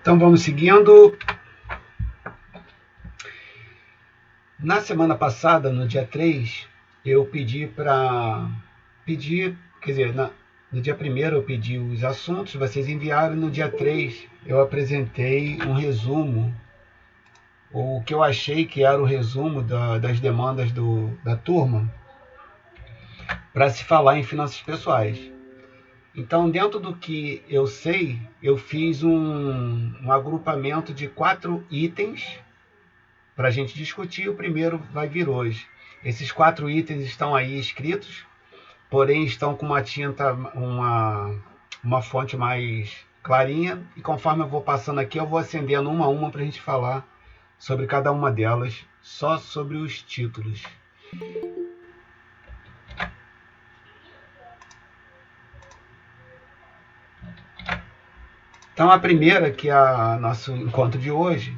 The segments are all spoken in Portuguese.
Então vamos seguindo. Na semana passada, no dia 3, eu pedi, quer dizer, no dia 1º eu pedi os assuntos, vocês enviaram, no dia 3 eu apresentei um resumo, o que eu achei que era o resumo das demandas da turma, para se falar em finanças pessoais. Então, dentro do que eu sei, eu fiz um agrupamento de 4 itens para a gente discutir. O primeiro vai vir hoje. Esses 4 itens estão aí escritos, porém estão com uma tinta, uma fonte mais clarinha, e conforme eu vou passando aqui, eu vou acendendo uma a uma para a gente falar sobre cada uma delas, só sobre os títulos. Então, a primeira, que é o nosso encontro de hoje,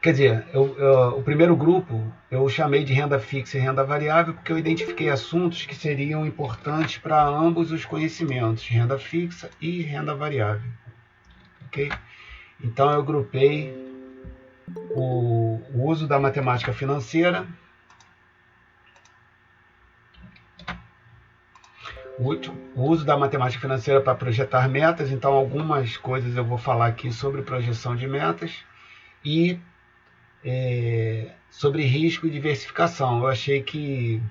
quer dizer, o primeiro grupo eu chamei de renda fixa e renda variável porque eu identifiquei assuntos que seriam importantes para ambos os conhecimentos, renda fixa e renda variável. Okay? Então eu grupei o uso da matemática financeira, o uso da matemática financeira para projetar metas. Então algumas coisas eu vou falar aqui sobre projeção de metas e sobre risco e diversificação. Eu achei que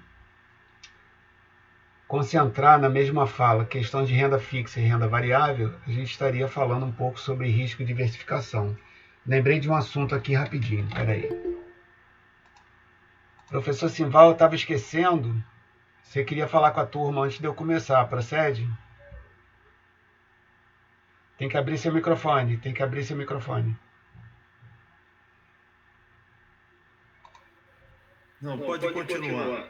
concentrar na mesma fala questão de renda fixa e renda variável, a gente estaria falando um pouco sobre risco e diversificação. Lembrei de um assunto aqui rapidinho, peraí. Professor Simval, eu estava esquecendo, você queria falar com a turma antes de eu começar, procede? Tem que abrir seu microfone, Não, pode continuar.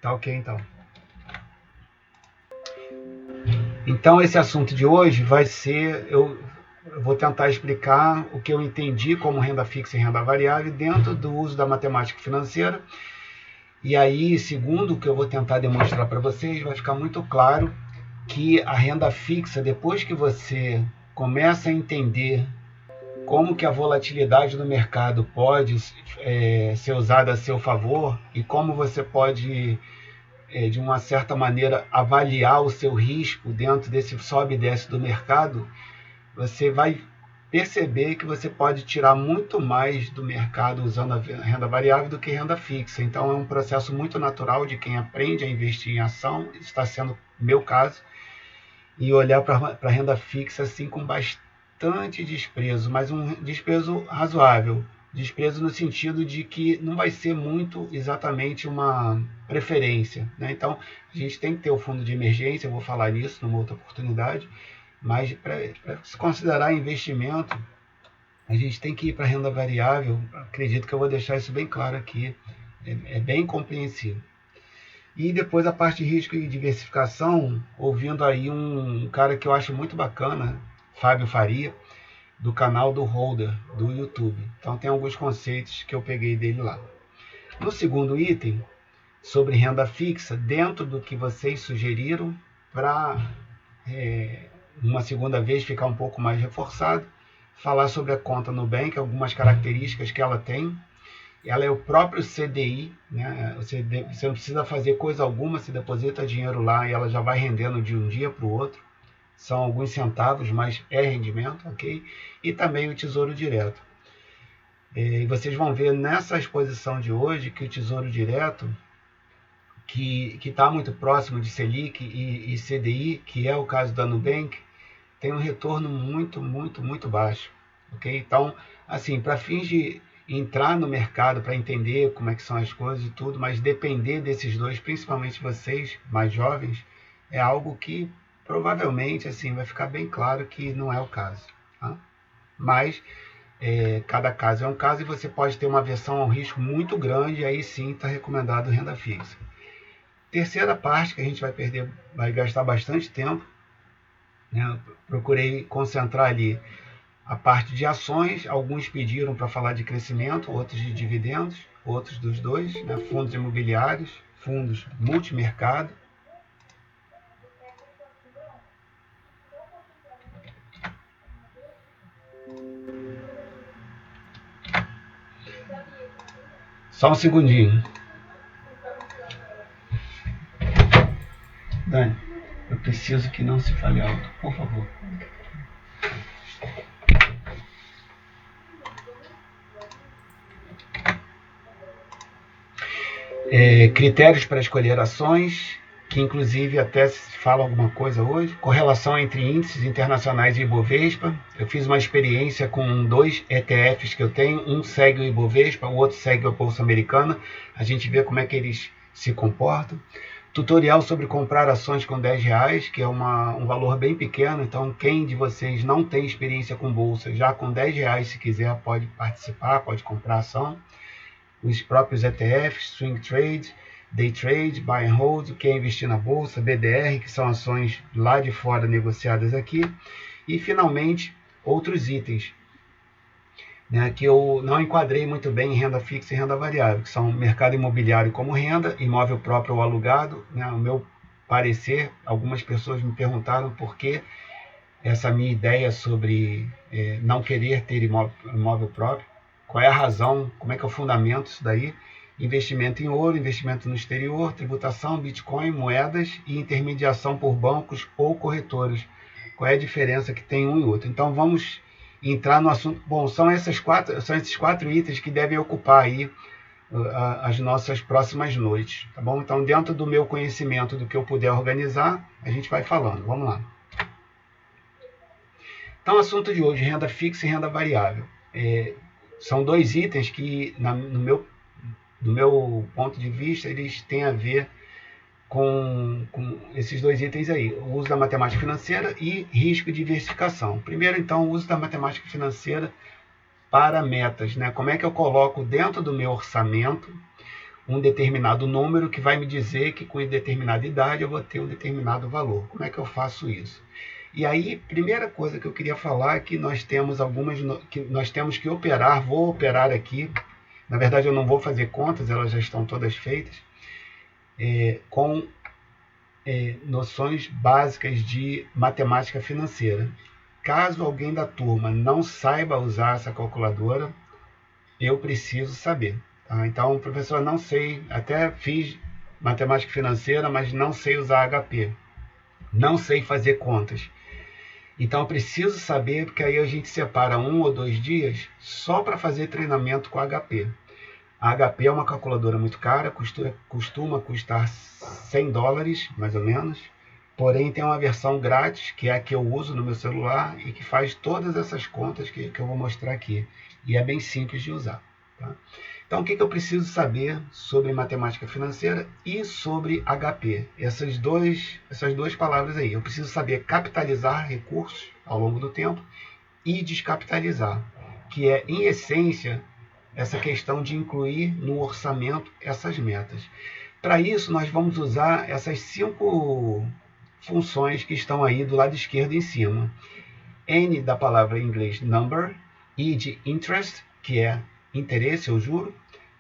Tá ok, então. Então, esse assunto de hoje vai ser... Eu vou tentar explicar o que eu entendi como renda fixa e renda variável dentro do uso da matemática financeira. E aí, segundo o que eu vou tentar demonstrar para vocês, vai ficar muito claro que a renda fixa, depois que você começa a entender como que a volatilidade do mercado pode ser usada a seu favor e como você pode, de uma certa maneira, avaliar o seu risco dentro desse sobe e desce do mercado, você vai perceber que você pode tirar muito mais do mercado usando a renda variável do que renda fixa. Então é um processo muito natural de quem aprende a investir em ação, está sendo meu caso, e olhar para a renda fixa assim com bastante desprezo, mas um desprezo razoável. Desprezo no sentido de que não vai ser muito exatamente uma preferência, né? Então a gente tem que ter o fundo de emergência, eu vou falar nisso numa outra oportunidade, mas para se considerar investimento, a gente tem que ir para a renda variável. Acredito que eu vou deixar isso bem claro aqui, é bem compreensível. E depois a parte de risco e diversificação, ouvindo aí um cara que eu acho muito bacana, Fábio Faria, do canal do Holder, do YouTube. Então tem alguns conceitos que eu peguei dele lá. No segundo item, sobre renda fixa, dentro do que vocês sugeriram, para uma segunda vez ficar um pouco mais reforçado, falar sobre a conta Nubank, algumas características que ela tem. Ela é o próprio CDI, né? Você não precisa fazer coisa alguma, você deposita dinheiro lá e ela já vai rendendo de um dia para o outro. São alguns centavos, mas é rendimento, ok? E também o Tesouro Direto. E vocês vão ver nessa exposição de hoje que o Tesouro Direto, que está muito próximo de Selic e CDI, que é o caso da Nubank, tem um retorno muito, muito, muito baixo, ok? Então, assim, para fins de entrar no mercado, para entender como é que são as coisas e tudo, mas depender desses dois, principalmente vocês, mais jovens, é algo que provavelmente, assim, vai ficar bem claro que não é o caso, tá? Mas cada caso é um caso e você pode ter uma aversão ao risco muito grande, e aí sim está recomendado renda fixa. Terceira parte que a gente vai gastar bastante tempo, né? Procurei concentrar ali a parte de ações. Alguns pediram para falar de crescimento, outros de dividendos, outros dos dois, né? Fundos imobiliários, fundos multimercado. Só um segundinho. Dani, eu preciso que não se fale alto, por favor. Critérios para escolher ações, que inclusive até se fala alguma coisa hoje. Correlação entre índices internacionais e Ibovespa. Eu fiz uma experiência com 2 ETFs que eu tenho. Um segue o Ibovespa, o outro segue a Bolsa Americana. A gente vê como é que eles se comportam. Tutorial sobre comprar ações com R$10, que é um valor bem pequeno. Então, quem de vocês não tem experiência com bolsa, já com R$10, se quiser, pode participar, pode comprar ação. Os próprios ETFs, Swing Trade, Day Trade, Buy and Hold, que é investir na bolsa, BDR, que são ações lá de fora negociadas aqui. E, finalmente, outros itens, né, que eu não enquadrei muito bem em renda fixa e renda variável, que são mercado imobiliário como renda, imóvel próprio ou alugado. Né, o meu parecer, algumas pessoas me perguntaram por que essa minha ideia sobre não querer ter imóvel próprio, qual é a razão, como é que é o fundamento disso daí. Investimento em ouro, investimento no exterior, tributação, Bitcoin, moedas e intermediação por bancos ou corretores. Qual é a diferença que tem um e outro? Então vamos entrar no assunto. Bom, são esses 4 itens que devem ocupar aí as nossas próximas noites, tá bom? Então, dentro do meu conhecimento, do que eu puder organizar, a gente vai falando. Vamos lá. Então, o assunto de hoje, renda fixa e renda variável. São 2 itens que, do meu ponto de vista, eles têm a ver com esses 2 itens aí, o uso da matemática financeira e risco de diversificação. Primeiro, então, o uso da matemática financeira para metas, né? Como é que eu coloco dentro do meu orçamento um determinado número que vai me dizer que com determinada idade eu vou ter um determinado valor. Como é que eu faço isso? E aí, primeira coisa que eu queria falar é que nós temos nós temos que operar, vou operar aqui, na verdade eu não vou fazer contas, elas já estão todas feitas, com noções básicas de matemática financeira. Caso alguém da turma não saiba usar essa calculadora, eu preciso saber. Tá? Então, professor, não sei, até fiz matemática financeira, mas não sei usar HP, não sei fazer contas. Então eu preciso saber, porque aí a gente separa 1 ou 2 dias só para fazer treinamento com a HP. A HP é uma calculadora muito cara, costuma custar $100, mais ou menos. Porém, tem uma versão grátis, que é a que eu uso no meu celular e que faz todas essas contas que eu vou mostrar aqui. E é bem simples de usar. Tá? Então, o que eu preciso saber sobre matemática financeira e sobre HP? Essas duas palavras aí. Eu preciso saber capitalizar recursos ao longo do tempo e descapitalizar, que é, em essência, essa questão de incluir no orçamento essas metas. Para isso, nós vamos usar essas 5 funções que estão aí do lado esquerdo em cima. N da palavra em inglês number, I de interest, que é interesse ou juro,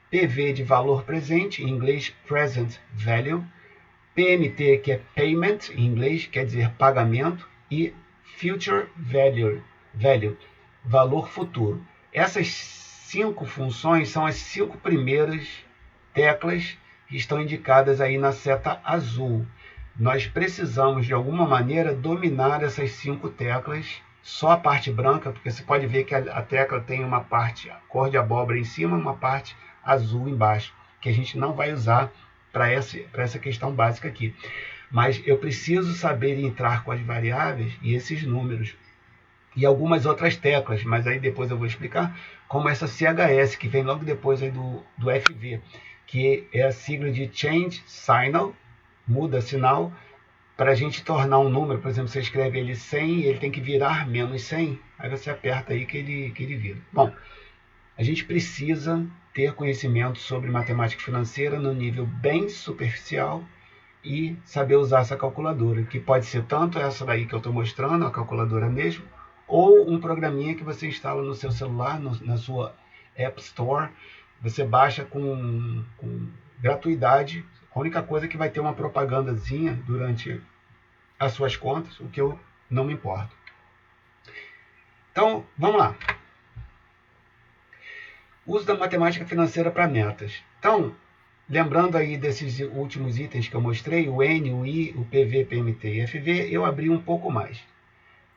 PV de valor presente, em inglês present value, PMT, que é payment, em inglês quer dizer pagamento, e future value, valor futuro. Essas 5 funções são as 5 primeiras teclas que estão indicadas aí na seta azul. Nós precisamos, de alguma maneira, dominar essas 5 teclas, só a parte branca, porque você pode ver que a tecla tem uma parte cor de abóbora em cima, uma parte azul embaixo, que a gente não vai usar para essa questão básica aqui. Mas eu preciso saber entrar com as variáveis e esses números. E algumas outras teclas, mas aí depois eu vou explicar, como essa CHS, que vem logo depois aí do FV, que é a sigla de Change Signal, muda sinal, para a gente tornar um número. Por exemplo, você escreve ele 100, ele tem que virar menos 100, aí você aperta aí que ele vira. Bom, a gente precisa ter conhecimento sobre matemática financeira no nível bem superficial e saber usar essa calculadora, que pode ser tanto essa daí que eu estou mostrando, a calculadora mesmo, ou um programinha que você instala no seu celular, na sua App Store. Você baixa com gratuidade. A única coisa é que vai ter uma propagandazinha durante as suas contas, o que eu não me importo. Então, vamos lá. Uso da matemática financeira para metas. Então, lembrando aí desses últimos itens que eu mostrei, o N, o I, o PV, PMT e FV, eu abri um pouco mais.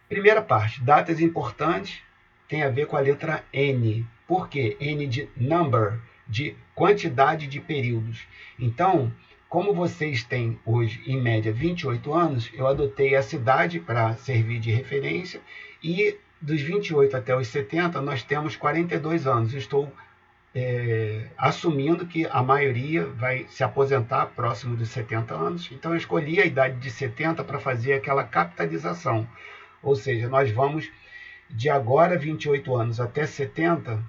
Primeira parte, datas importantes, tem a ver com a letra N. Por quê? N de number, de quantidade de períodos. Então, como vocês têm hoje, em média, 28 anos, eu adotei essa idade para servir de referência e dos 28 até os 70, nós temos 42 anos. Estou assumindo que a maioria vai se aposentar próximo dos 70 anos. Então, eu escolhi a idade de 70 para fazer aquela capitalização. Ou seja, nós vamos, de agora 28 anos até 70,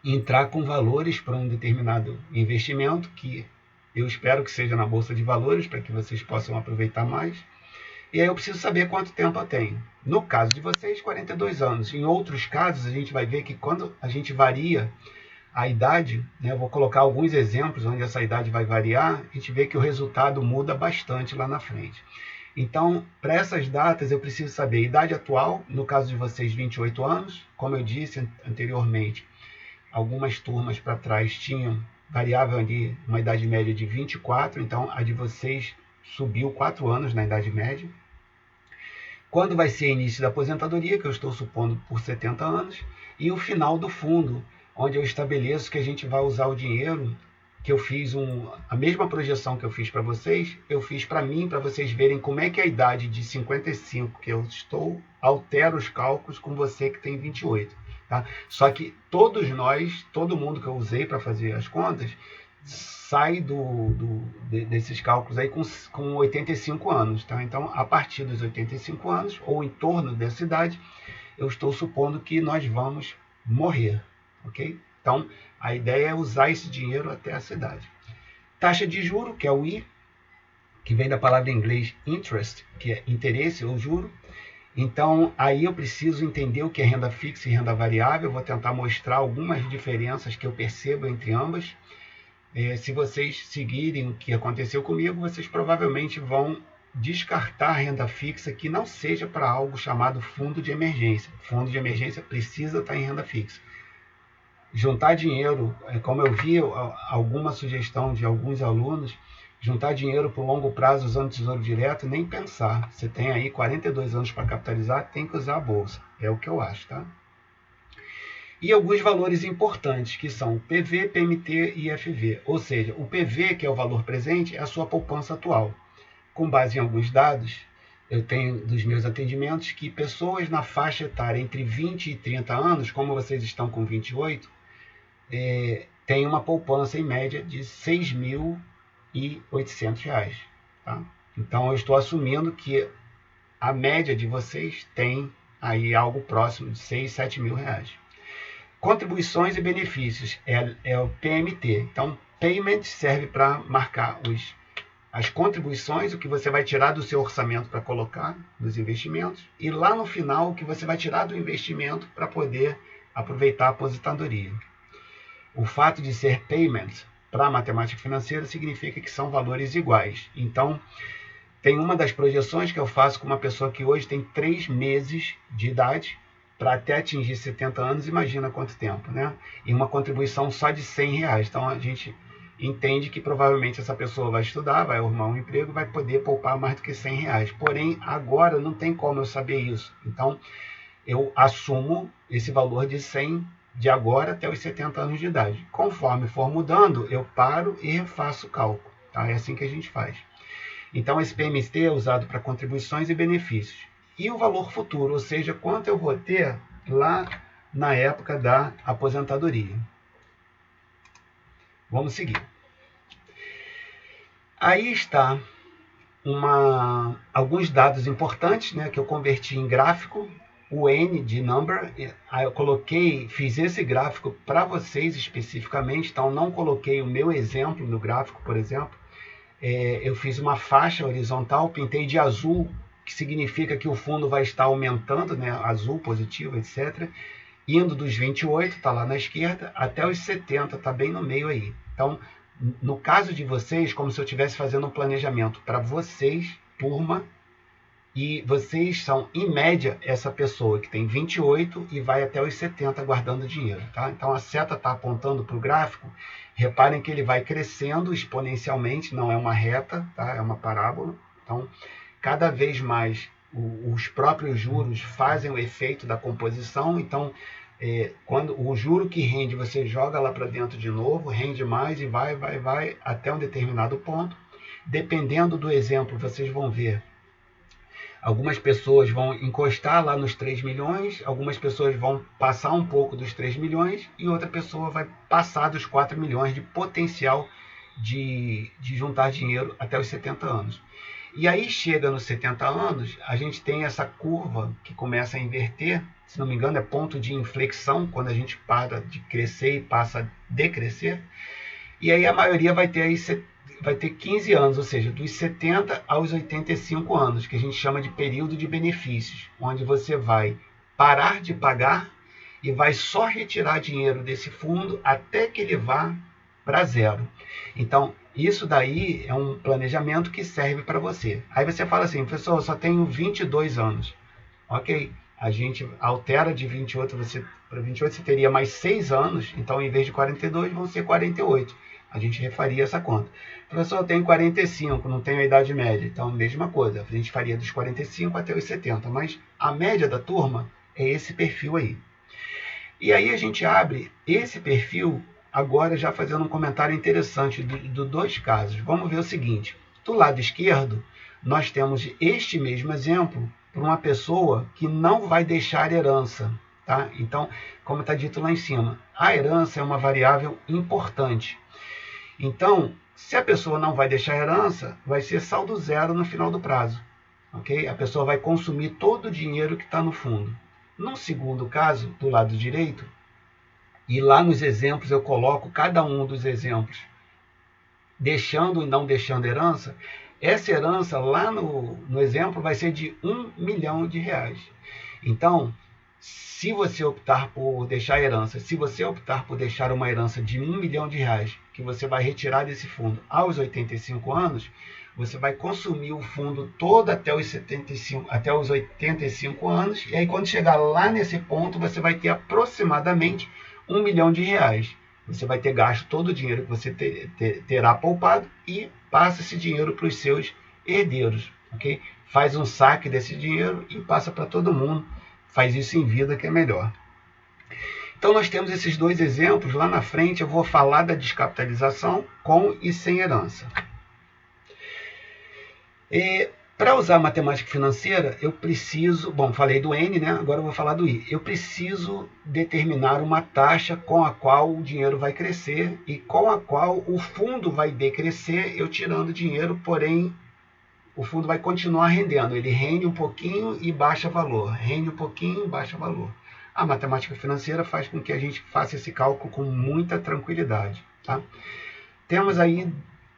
entrar com valores para um determinado investimento, que eu espero que seja na Bolsa de Valores, para que vocês possam aproveitar mais. E aí eu preciso saber quanto tempo eu tenho. No caso de vocês, 42 anos. Em outros casos, a gente vai ver que quando a gente varia a idade, né, eu vou colocar alguns exemplos onde essa idade vai variar, a gente vê que o resultado muda bastante lá na frente. Então, para essas datas, eu preciso saber a idade atual, no caso de vocês, 28 anos. Como eu disse anteriormente, algumas turmas para trás variavam ali uma idade média de 24, então a de vocês subiu 4 anos na idade média. Quando vai ser o início da aposentadoria, que eu estou supondo por 70 anos, e o final do fundo, onde eu estabeleço que a gente vai usar o dinheiro, que eu fiz a mesma projeção que eu fiz para vocês, eu fiz para mim, para vocês verem como é que a idade de 55 que eu estou, altera os cálculos com você que tem 28. Tá? Só que todos nós, todo mundo que eu usei para fazer as contas, sai desses cálculos aí com 85 anos. Tá? Então, a partir dos 85 anos, ou em torno dessa idade, eu estou supondo que nós vamos morrer. Ok? Então, a ideia é usar esse dinheiro até essa idade. Taxa de juro, que é o I, que vem da palavra em inglês interest, que é interesse ou juro. Então, aí eu preciso entender o que é renda fixa e renda variável. Eu vou tentar mostrar algumas diferenças que eu percebo entre ambas. Se vocês seguirem o que aconteceu comigo, vocês provavelmente vão descartar a renda fixa que não seja para algo chamado fundo de emergência. Fundo de emergência precisa estar em renda fixa. Juntar dinheiro, como eu vi alguma sugestão de alguns alunos, juntar dinheiro por longo prazo usando tesouro direto, nem pensar. Você tem aí 42 anos para capitalizar, tem que usar a bolsa. É o que eu acho, tá? E alguns valores importantes, que são PV, PMT e FV. Ou seja, o PV, que é o valor presente, é a sua poupança atual. Com base em alguns dados, eu tenho dos meus atendimentos que pessoas na faixa etária entre 20 e 30 anos, como vocês estão com 28, tem uma poupança em média de R$ 6.800. Tá? Então, eu estou assumindo que a média de vocês tem aí algo próximo de R$ 6.000, R$ 7.000. Contribuições e benefícios é o PMT. Então, payment serve para marcar as contribuições, o que você vai tirar do seu orçamento para colocar nos investimentos, e lá no final, o que você vai tirar do investimento para poder aproveitar a aposentadoria. O fato de ser payment para a matemática financeira significa que são valores iguais. Então, tem uma das projeções que eu faço com uma pessoa que hoje tem 3 meses de idade, para até atingir 70 anos, imagina quanto tempo, né? E uma contribuição só de R$100. Então, a gente entende que provavelmente essa pessoa vai estudar, vai arrumar um emprego, vai poder poupar mais do que R$100. Porém, agora não tem como eu saber isso. Então, eu assumo esse valor de 100 de agora até os 70 anos de idade. Conforme for mudando, eu paro e refaço o cálculo. Tá? É assim que a gente faz. Então, esse PMT é usado para contribuições e benefícios. E o valor futuro, ou seja, quanto eu vou ter lá na época da aposentadoria. Vamos seguir. Aí está alguns dados importantes, né, que eu converti em gráfico. O N de number, aí eu fiz esse gráfico para vocês especificamente, então não coloquei o meu exemplo no gráfico, por exemplo. Eu fiz uma faixa horizontal, pintei de azul, que significa que o fundo vai estar aumentando, né, azul, positivo, etc. Indo dos 28, está lá na esquerda, até os 70, está bem no meio aí. Então, no caso de vocês, como se eu estivesse fazendo um planejamento para vocês, turma, E vocês são, em média, essa pessoa que tem 28 e vai até os 70 guardando dinheiro. Tá? Então a seta está apontando para o gráfico. Reparem que ele vai crescendo exponencialmente, não é uma reta, tá? É uma parábola. Então, cada vez mais os próprios juros fazem o efeito da composição. Então, quando o juro que rende, você joga lá para dentro de novo, rende mais e vai até um determinado ponto. Dependendo do exemplo, vocês vão ver, algumas pessoas vão encostar lá nos 3 milhões, algumas pessoas vão passar um pouco dos 3 milhões e outra pessoa vai passar dos 4 milhões de potencial de juntar dinheiro até os 70 anos. E aí chega nos 70 anos, a gente tem essa curva que começa a inverter, se não me engano é ponto de inflexão, quando a gente para de crescer e passa a decrescer, e aí a maioria vai ter 15 anos, ou seja, dos 70 aos 85 anos, que a gente chama de período de benefícios, onde você vai parar de pagar e vai só retirar dinheiro desse fundo até que ele vá para zero. Então, isso daí é um planejamento que serve para você. Aí você fala assim, professor, eu só tenho 22 anos. Ok, a gente altera de 28 para 28, você teria mais 6 anos, então em vez de 42 vão ser 48. A gente refaria essa conta. Professor, eu tenho 45, não tenho a idade média. Então, mesma coisa, a gente faria dos 45 até os 70, mas a média da turma é esse perfil aí. E aí a gente abre esse perfil, agora já fazendo um comentário interessante de dois casos. Vamos ver o seguinte, do lado esquerdo, nós temos este mesmo exemplo para uma pessoa que não vai deixar herança. Tá? Então, como está dito lá em cima, a herança é uma variável importante. Então, se a pessoa não vai deixar herança, vai ser saldo zero no final do prazo. Okay? A pessoa vai consumir todo o dinheiro que está no fundo. No segundo caso, do lado direito, e lá nos exemplos eu coloco cada um dos exemplos, deixando e não deixando herança, essa herança lá no exemplo vai ser de R$1 milhão. Então, se você optar por deixar herança, se você optar por deixar uma herança de R$1 milhão, que você vai retirar desse fundo aos 85 anos, você vai consumir o fundo todo até os 85 anos, e aí quando chegar lá nesse ponto, você vai ter aproximadamente R$1 milhão. Você vai ter gasto todo o dinheiro que você terá poupado e passa esse dinheiro para os seus herdeiros. Okay? Faz um saque desse dinheiro e passa para todo mundo. Faz isso em vida, que é melhor. Então nós temos esses dois exemplos. Lá na frente eu vou falar da descapitalização com e sem herança. Para usar a matemática financeira, eu preciso... Bom, falei do N, né? Agora eu vou falar do I. Eu preciso determinar uma taxa com a qual o dinheiro vai crescer e com a qual o fundo vai decrescer, eu tirando dinheiro, porém o fundo vai continuar rendendo. Ele rende um pouquinho e baixa valor. Rende um pouquinho e baixa valor. A matemática financeira faz com que a gente faça esse cálculo com muita tranquilidade. Tá? Temos aí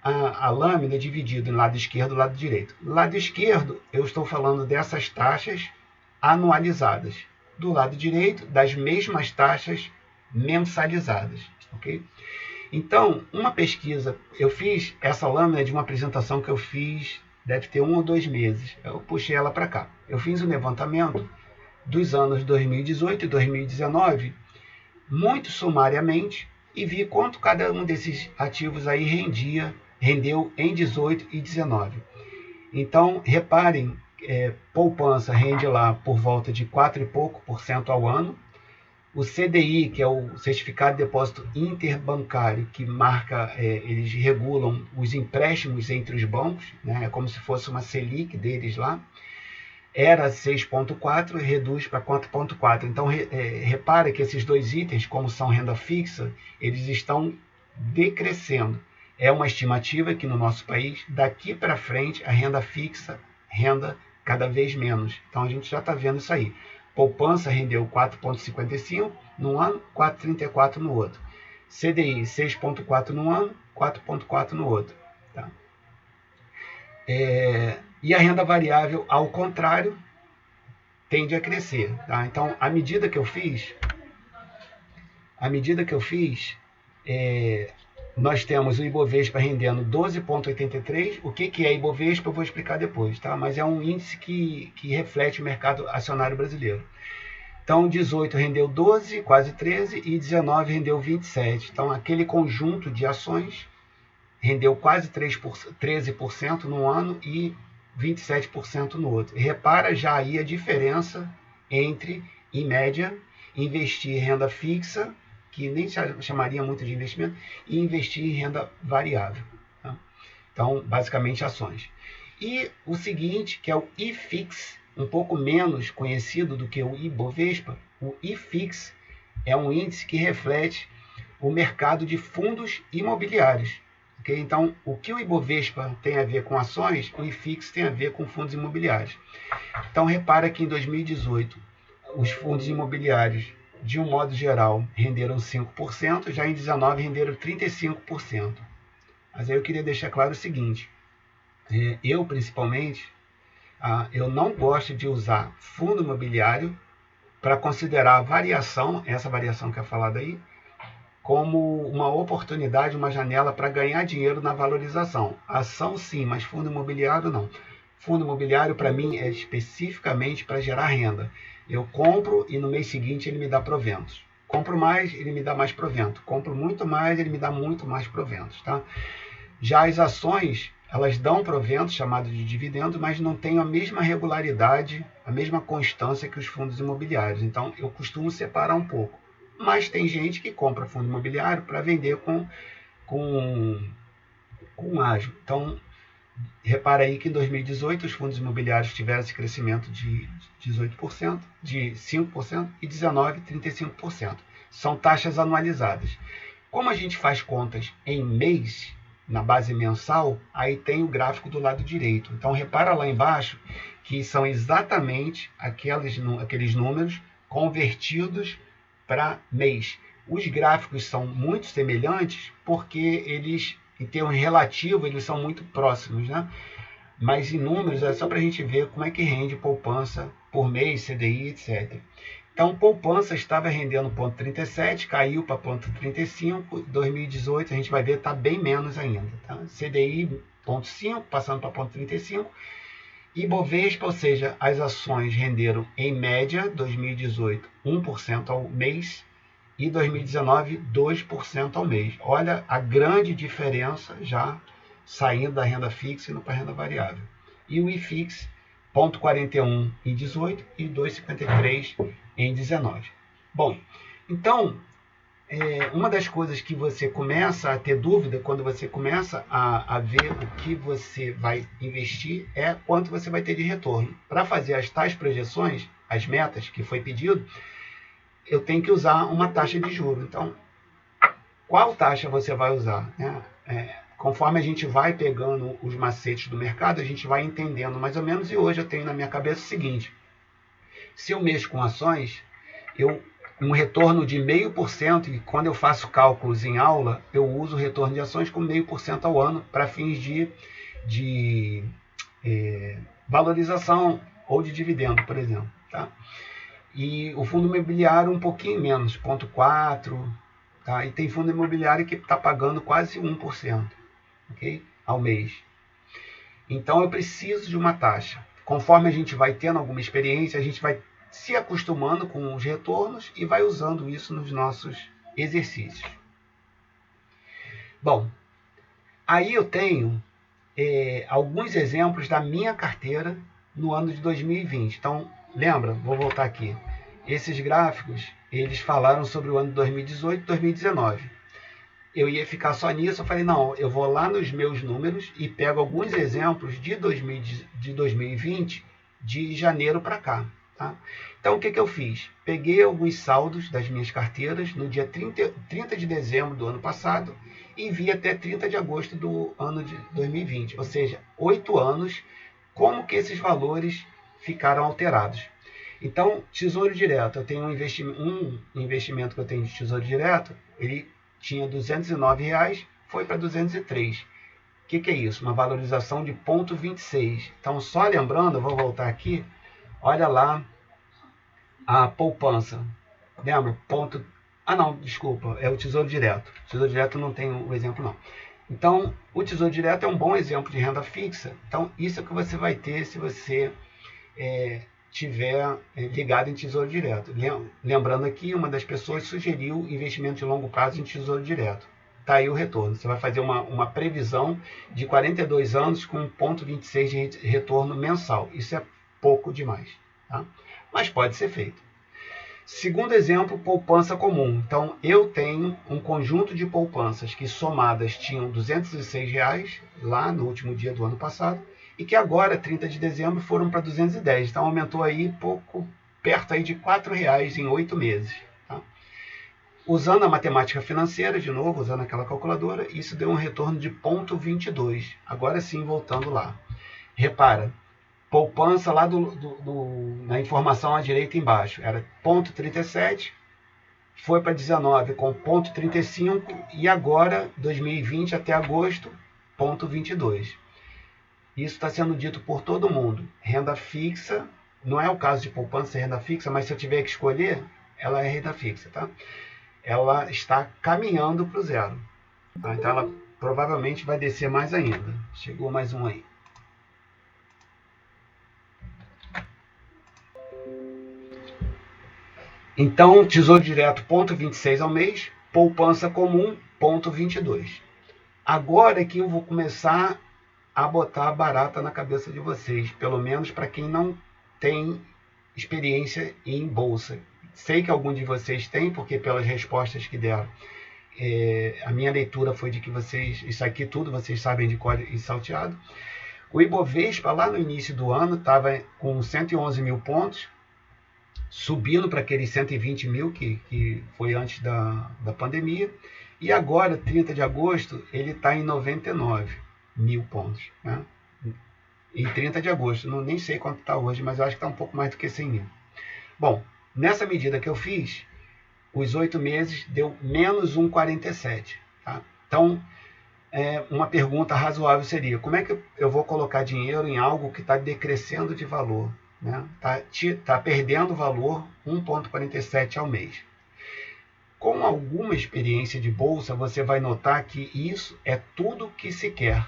a lâmina dividida em lado esquerdo e lado direito. Lado esquerdo, eu estou falando dessas taxas anualizadas. Do lado direito, das mesmas taxas mensalizadas. Okay? Então, uma pesquisa, eu fiz essa lâmina de uma apresentação que eu fiz, deve ter 1 ou 2 meses. Eu puxei ela para cá. Eu fiz um levantamento dos anos 2018 e 2019, muito sumariamente, e vi quanto cada um desses ativos aí rendeu em 18 e 19. Então, reparem, poupança rende lá por volta de 4 e pouco por cento ao ano. O CDI, que é o Certificado de Depósito Interbancário, que marca, eles regulam os empréstimos entre os bancos, né? É como se fosse uma Selic deles lá, era 6,4 e reduz para 4,4. Então, repara que esses dois itens, como são renda fixa, eles estão decrescendo. É uma estimativa que no nosso país, daqui para frente, a renda fixa renda cada vez menos. Então, a gente já está vendo isso aí. Poupança rendeu 4,55 no ano, 4,34 no outro. CDI 6,4 no ano, 4,4 no outro. Tá? E a renda variável, ao contrário, tende a crescer. Tá? Então, a medida que eu fiz, nós temos o Ibovespa rendendo 12,83. O que é Ibovespa eu vou explicar depois, tá? Mas é um índice que reflete o mercado acionário brasileiro. Então, 18 rendeu 12, quase 13, e 19 rendeu 27. Então, aquele conjunto de ações rendeu quase 13% no ano e 27% no outro. E repara já aí a diferença entre, em média, investir em renda fixa, que nem chamaria muito de investimento, e investir em renda variável. Tá? Então, basicamente, ações. E o seguinte, que é o IFIX, um pouco menos conhecido do que o Ibovespa, o IFIX é um índice que reflete o mercado de fundos imobiliários. Okay? Então, o que o Ibovespa tem a ver com ações, o IFIX tem a ver com fundos imobiliários. Então, repara que em 2018, os fundos imobiliários, de um modo geral, renderam 5%, já em 2019 renderam 35%. Mas aí eu queria deixar claro o seguinte, eu principalmente, eu não gosto de usar fundo imobiliário para considerar a variação, essa variação que é falada aí, como uma oportunidade, uma janela para ganhar dinheiro na valorização. Ação sim, mas fundo imobiliário não. Fundo imobiliário para mim é especificamente para gerar renda. Eu compro e no mês seguinte ele me dá proventos. Compro mais, ele me dá mais provento. Compro muito mais, ele me dá muito mais proventos. Tá? Já as ações, elas dão proventos, chamado de dividendo, mas não têm a mesma regularidade, a mesma constância que os fundos imobiliários. Então, eu costumo separar um pouco. Mas tem gente que compra fundo imobiliário para vender com ágio. Então, repara aí que em 2018 os fundos imobiliários tiveram esse crescimento de 18%, de 5% e 19%, 35%. São taxas anualizadas. Como a gente faz contas em mês, na base mensal, aí tem o gráfico do lado direito. Então, repara lá embaixo que são exatamente aqueles números convertidos para mês. Os gráficos são muito semelhantes porque eles, em termos relativos, eles são muito próximos, né? Mas em números é só para a gente ver como é que rende poupança por mês, CDI, etc. Então, poupança estava rendendo 0,37, caiu para 0,35, 2018 a gente vai ver está bem menos ainda. Tá? CDI 0,5, passando para 0,35, e Bovespa, ou seja, as ações renderam em média, 2018, 1% ao mês, e 2019, 2% ao mês. Olha a grande diferença já saindo da renda fixa e indo para a renda variável. E o IFIX, 0,41 em 18 e 2,53 em 19. Bom, então, uma das coisas que você começa a ter dúvida quando você começa a ver o que você vai investir é quanto você vai ter de retorno. Para fazer as tais projeções, as metas que foi pedido, eu tenho que usar uma taxa de juros. Então, qual taxa você vai usar? Conforme a gente vai pegando os macetes do mercado, a gente vai entendendo mais ou menos, e hoje eu tenho na minha cabeça o seguinte, se eu mexo com ações, um retorno de 0,5%, e quando eu faço cálculos em aula, eu uso o retorno de ações com 0,5% ao ano para fins de valorização ou de dividendo, por exemplo. Tá? E o fundo imobiliário um pouquinho menos, 0,4%, tá? E tem fundo imobiliário que está pagando quase 1%, okay? Ao mês. Então eu preciso de uma taxa. Conforme a gente vai tendo alguma experiência, a gente vai se acostumando com os retornos e vai usando isso nos nossos exercícios. Bom, aí eu tenho alguns exemplos da minha carteira no ano de 2020. Então, lembra, vou voltar aqui. Esses gráficos, eles falaram sobre o ano de 2018 e 2019. Eu ia ficar só nisso, eu falei, não, eu vou lá nos meus números e pego alguns exemplos de 2020, de janeiro para cá. Tá? Então, o que eu fiz? Peguei alguns saldos das minhas carteiras no dia 30 de dezembro do ano passado e vi até 30 de agosto do ano de 2020, ou seja, 8 anos, como que esses valores ficaram alterados. Então, Tesouro Direto, eu tenho um investimento que eu tenho de Tesouro Direto, ele tinha R$209, foi para 203. O que é isso? Uma valorização de 0,26. Então, só lembrando, eu vou voltar aqui, olha lá a poupança. Lembra? Ah, não, desculpa, é o Tesouro Direto. O Tesouro Direto não tem o exemplo, não. Então, o Tesouro Direto é um bom exemplo de renda fixa. Então, isso é o que você vai ter se você tiver ligado em Tesouro Direto. Lembrando aqui, uma das pessoas sugeriu investimento de longo prazo em Tesouro Direto. Está aí o retorno. Você vai fazer uma previsão de 42 anos com 0,26 de retorno mensal. Isso é pouco demais, tá? Mas pode ser feito. Segundo exemplo, poupança comum. Então, eu tenho um conjunto de poupanças que somadas tinham R$ 206 lá no último dia do ano passado e que agora, 30 de dezembro, foram para 210. Então, aumentou aí pouco, perto aí de R$ 4,00 em 8 meses. Tá? Usando a matemática financeira, de novo, usando aquela calculadora, isso deu um retorno de 0,22. Agora sim, voltando lá. Repara, poupança lá na informação à direita embaixo, era 0,37, foi para 19 com 0,35 e agora, 2020 até agosto, 0,22. Isso está sendo dito por todo mundo. Renda fixa, não é o caso de poupança e renda fixa, mas se eu tiver que escolher, ela é renda fixa, tá? Ela está caminhando para o zero. Tá? Então ela provavelmente vai descer mais ainda. Chegou mais um aí. Então, Tesouro Direto, 0,26 ao mês, poupança comum, 0,22. Agora é que eu vou começar a botar a barata na cabeça de vocês, pelo menos para quem não tem experiência em bolsa. Sei que algum de vocês tem, porque pelas respostas que deram, a minha leitura foi de que vocês, isso aqui tudo vocês sabem de cor e salteado. O Ibovespa, lá no início do ano, estava com 111 mil pontos, subindo para aqueles 120 mil que foi antes da pandemia. E agora, 30 de agosto, ele está em 99 mil pontos. Né? Em 30 de agosto, nem sei quanto está hoje, mas eu acho que está um pouco mais do que 100 mil. Bom, nessa medida que eu fiz, os 8 meses deu menos 1,47. Tá? Então, uma pergunta razoável seria, como é que eu vou colocar dinheiro em algo que está decrescendo de valor? Tá perdendo valor 1,47 ao mês. Com alguma experiência de bolsa, você vai notar que isso é tudo que se quer.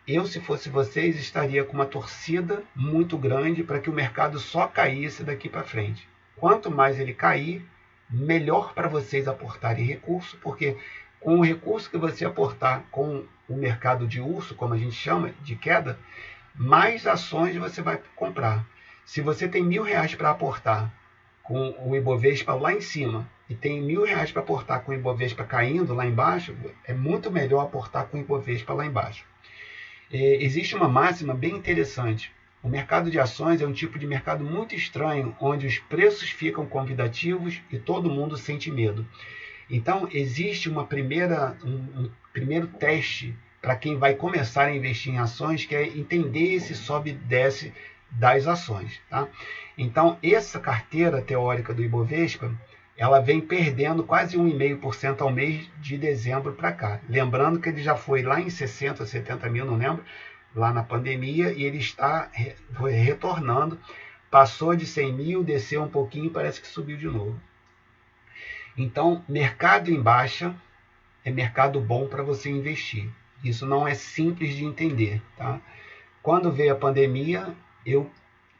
Eu, se fosse vocês, estaria com uma torcida muito grande para que o mercado só caísse daqui para frente. Quanto mais ele cair, melhor para vocês aportarem recurso, porque com o recurso que você aportar com o mercado de urso, como a gente chama, de queda, mais ações você vai comprar. Se você tem R$ 1.000 para aportar com o Ibovespa lá em cima e tem R$ 1.000 para aportar com o Ibovespa caindo lá embaixo, é muito melhor aportar com o Ibovespa lá embaixo. Existe uma máxima bem interessante. O mercado de ações é um tipo de mercado muito estranho, onde os preços ficam convidativos e todo mundo sente medo. Então, existe um primeiro teste para quem vai começar a investir em ações, que é entender esse sobe e desce das ações. Tá? Então, essa carteira teórica do Ibovespa, ela vem perdendo quase 1,5% ao mês de dezembro para cá. Lembrando que ele já foi lá em 60, 70 mil, não lembro, lá na pandemia, e ele está retornando. Passou de 100 mil, desceu um pouquinho e parece que subiu de novo. Então, mercado em baixa é mercado bom para você investir. Isso não é simples de entender. Tá? Quando veio a pandemia, eu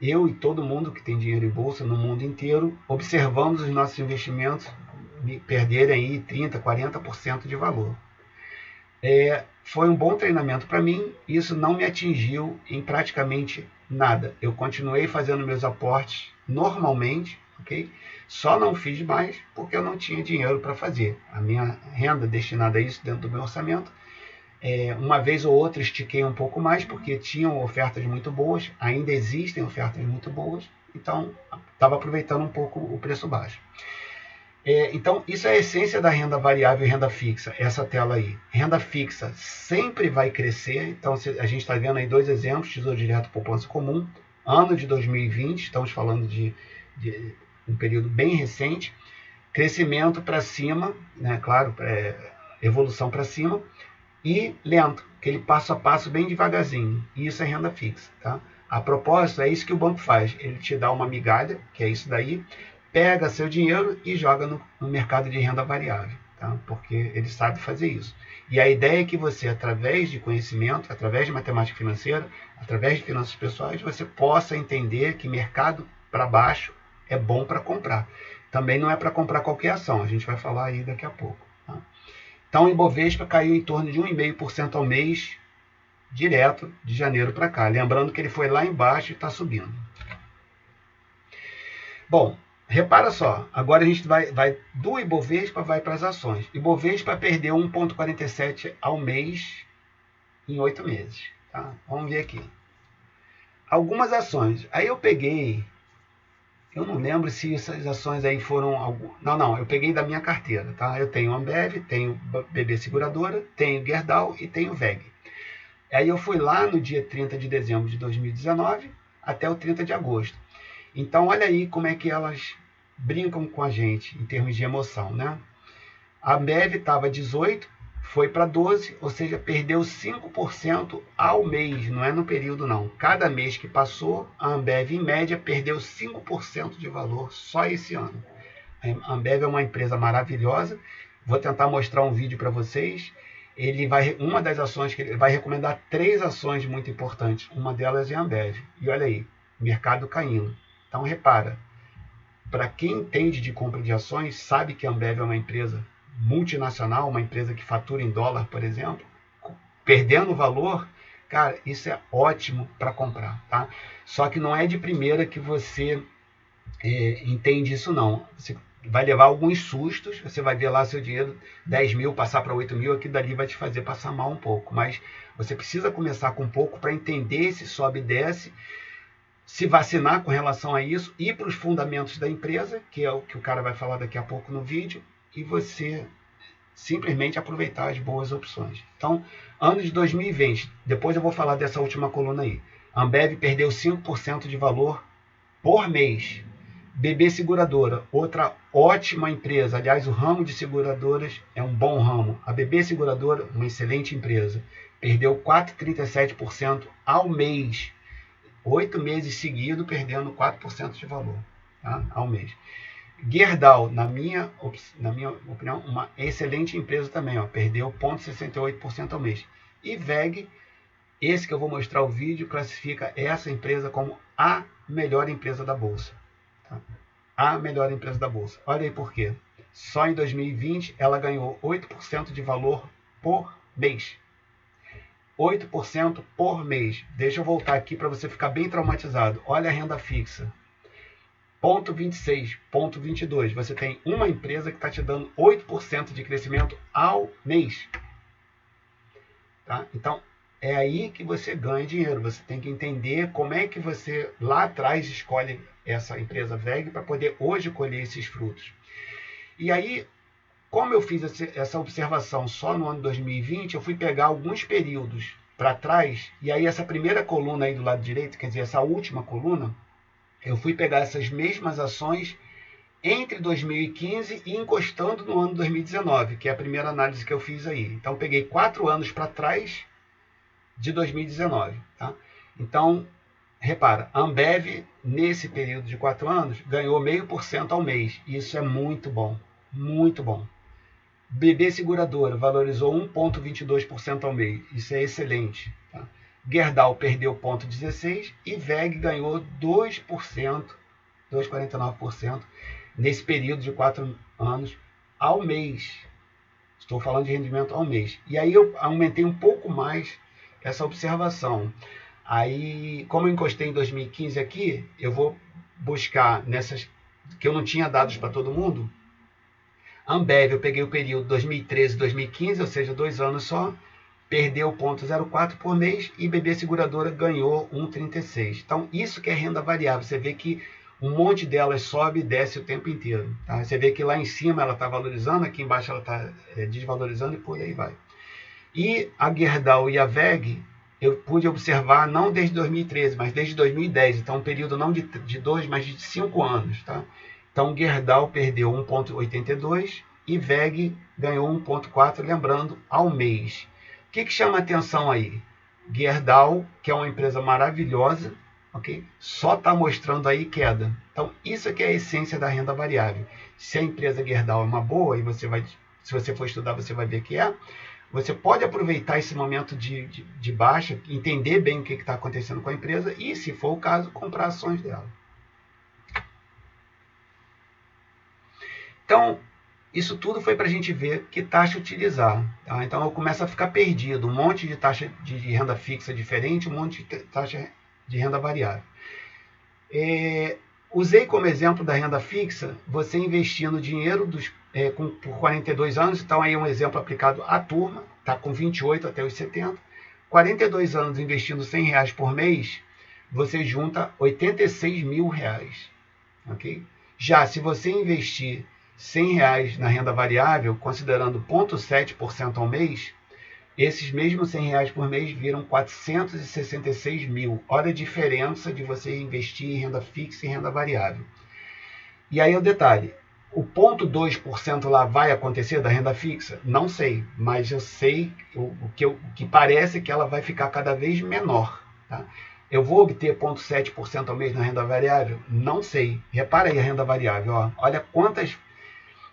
e todo mundo que tem dinheiro em bolsa no mundo inteiro, observamos os nossos investimentos perderem aí 30%, 40% de valor. Foi um bom treinamento para mim, isso não me atingiu em praticamente nada. Eu continuei fazendo meus aportes normalmente, ok? Só não fiz mais porque eu não tinha dinheiro para fazer. A minha renda destinada a isso dentro do meu orçamento, uma vez ou outra estiquei um pouco mais porque tinham ofertas muito boas, ainda existem ofertas muito boas, então estava aproveitando um pouco o preço baixo. Então, isso é a essência da renda variável e renda fixa, essa tela aí. Renda fixa sempre vai crescer, então a gente está vendo aí 2 exemplos, Tesouro Direto, poupança comum, ano de 2020, estamos falando de um período bem recente, crescimento para cima, né, claro, evolução para cima, e lento, aquele passo a passo bem devagarzinho, e isso é renda fixa. Tá? A propósito, é isso que o banco faz, ele te dá uma migalha, que é isso daí, pega seu dinheiro e joga no mercado de renda variável, tá? Porque ele sabe fazer isso. E a ideia é que você, através de conhecimento, através de matemática financeira, através de finanças pessoais, você possa entender que mercado para baixo é bom para comprar. Também não é para comprar qualquer ação, a gente vai falar aí daqui a pouco. Tá? Então, o Ibovespa caiu em torno de 1,5% ao mês, direto de janeiro para cá. Lembrando que ele foi lá embaixo e está subindo. Bom, repara só, agora a gente vai do Ibovespa vai para as ações. Ibovespa perdeu 1,47 ao mês em 8 meses. Tá? Vamos ver aqui. Algumas ações. Aí eu peguei, eu não lembro se essas ações aí foram... Não, eu peguei da minha carteira. Tá? Eu tenho Ambev, tenho BB Seguradora, tenho Gerdau e tenho VEG. Aí eu fui lá no dia 30 de dezembro de 2019 até o 30 de agosto. Então, olha aí como é que elas brincam com a gente em termos de emoção, né? A Ambev estava 18, foi para 12, ou seja, perdeu 5% ao mês, não é no período não. Cada mês que passou, a Ambev, em média, perdeu 5% de valor só esse ano. A Ambev é uma empresa maravilhosa, vou tentar mostrar um vídeo para vocês. Uma das ações que ele vai recomendar 3 ações muito importantes, uma delas é a Ambev. E olha aí, mercado caindo. Então, repara, para quem entende de compra de ações, sabe que a Ambev é uma empresa multinacional, uma empresa que fatura em dólar, por exemplo, perdendo valor, cara, isso é ótimo para comprar, tá? Só que não é de primeira que você entende isso, não. Você vai levar alguns sustos, você vai ver lá seu dinheiro, 10 mil, passar para 8 mil, aquilo dali vai te fazer passar mal um pouco, mas você precisa começar com pouco para entender se sobe e desce, se vacinar com relação a isso, ir para os fundamentos da empresa, que é o que o cara vai falar daqui a pouco no vídeo, e você simplesmente aproveitar as boas opções. Então, ano de 2020, depois eu vou falar dessa última coluna aí. A Ambev perdeu 5% de valor por mês. BB Seguradora, outra ótima empresa. Aliás, o ramo de seguradoras é um bom ramo. A BB Seguradora, uma excelente empresa, perdeu 4,37% ao mês. 8 meses seguidos, perdendo 4% de valor, tá? Ao mês. Gerdau, na minha opinião, uma excelente empresa também, ó, perdeu 0,68% ao mês. E VEG, esse que eu vou mostrar o vídeo, classifica essa empresa como a melhor empresa da Bolsa. Tá? A melhor empresa da Bolsa. Olha aí por quê. Só em 2020 ela ganhou 8% de valor por mês. 8% por mês. Deixa eu voltar aqui para você ficar bem traumatizado. Olha a renda fixa. Ponto 26, ponto 22. Você tem uma empresa que está te dando 8% de crescimento ao mês. Tá? Então, é aí que você ganha dinheiro. Você tem que entender como é que você lá atrás escolhe essa empresa VEG para poder hoje colher esses frutos. E aí, como eu fiz essa observação só no ano 2020, eu fui pegar alguns períodos para trás, e aí essa primeira coluna aí do lado direito, quer dizer, essa última coluna, eu fui pegar essas mesmas ações entre 2015 e encostando no ano 2019, que é a primeira análise que eu fiz aí. Então, peguei 4 anos para trás de 2019. Tá? Então, repara, a Ambev, nesse período de 4 anos, ganhou 0,5% ao mês. Isso é muito bom, muito bom. BB Seguradora valorizou 1,22% ao mês. Isso é excelente. Tá? Gerdau perdeu 0,16% e VEG ganhou 2%, 2,49% nesse período de 4 anos ao mês. Estou falando de rendimento ao mês. E aí eu aumentei um pouco mais essa observação. Aí, como eu encostei em 2015 aqui, eu vou buscar nessas que eu não tinha dados para todo mundo. Ambev, eu peguei o período 2013 e 2015, ou seja, 2 anos só, perdeu 0,04 por mês e BB Seguradora ganhou 1,36. Então, isso que é renda variável. Você vê que um monte delas sobe e desce o tempo inteiro. Tá? Você vê que lá em cima ela está valorizando, aqui embaixo ela está desvalorizando e por aí vai. E a Gerdau e a VEG, eu pude observar não desde 2013, mas desde 2010. Então, um período não de 2, mas de 5 anos. Tá? Então, Gerdau perdeu 1,82 e VEG ganhou 1,4, lembrando, ao mês. O que chama atenção aí? Gerdau, que é uma empresa maravilhosa, ok? Só está mostrando aí queda. Então, isso aqui é a essência da renda variável. Se a empresa Gerdau é uma boa, e se você for estudar, você vai ver que é, você pode aproveitar esse momento de baixa, entender bem o que está acontecendo com a empresa e, se for o caso, comprar ações dela. Então, isso tudo foi para a gente ver que taxa utilizar. Tá? Então, eu começo a ficar perdido. Um monte de taxa de renda fixa diferente, um monte de taxa de renda variável. Usei como exemplo da renda fixa, você investindo dinheiro por 42 anos. Então, aí é um exemplo aplicado à turma, tá com 28 até os 70. 42 anos investindo R$100 por mês, você junta R$86 mil. Okay? Já se você investir R$100 na renda variável, considerando 0,7% ao mês, esses mesmos R$100 por mês viram 466 mil. Olha a diferença de você investir em renda fixa e renda variável. E aí o detalhe, o 0,2% lá vai acontecer da renda fixa? Não sei, mas eu sei o que parece que ela vai ficar cada vez menor. Tá? Eu vou obter 0,7% ao mês na renda variável? Não sei. Repara aí a renda variável. Ó. Olha quantas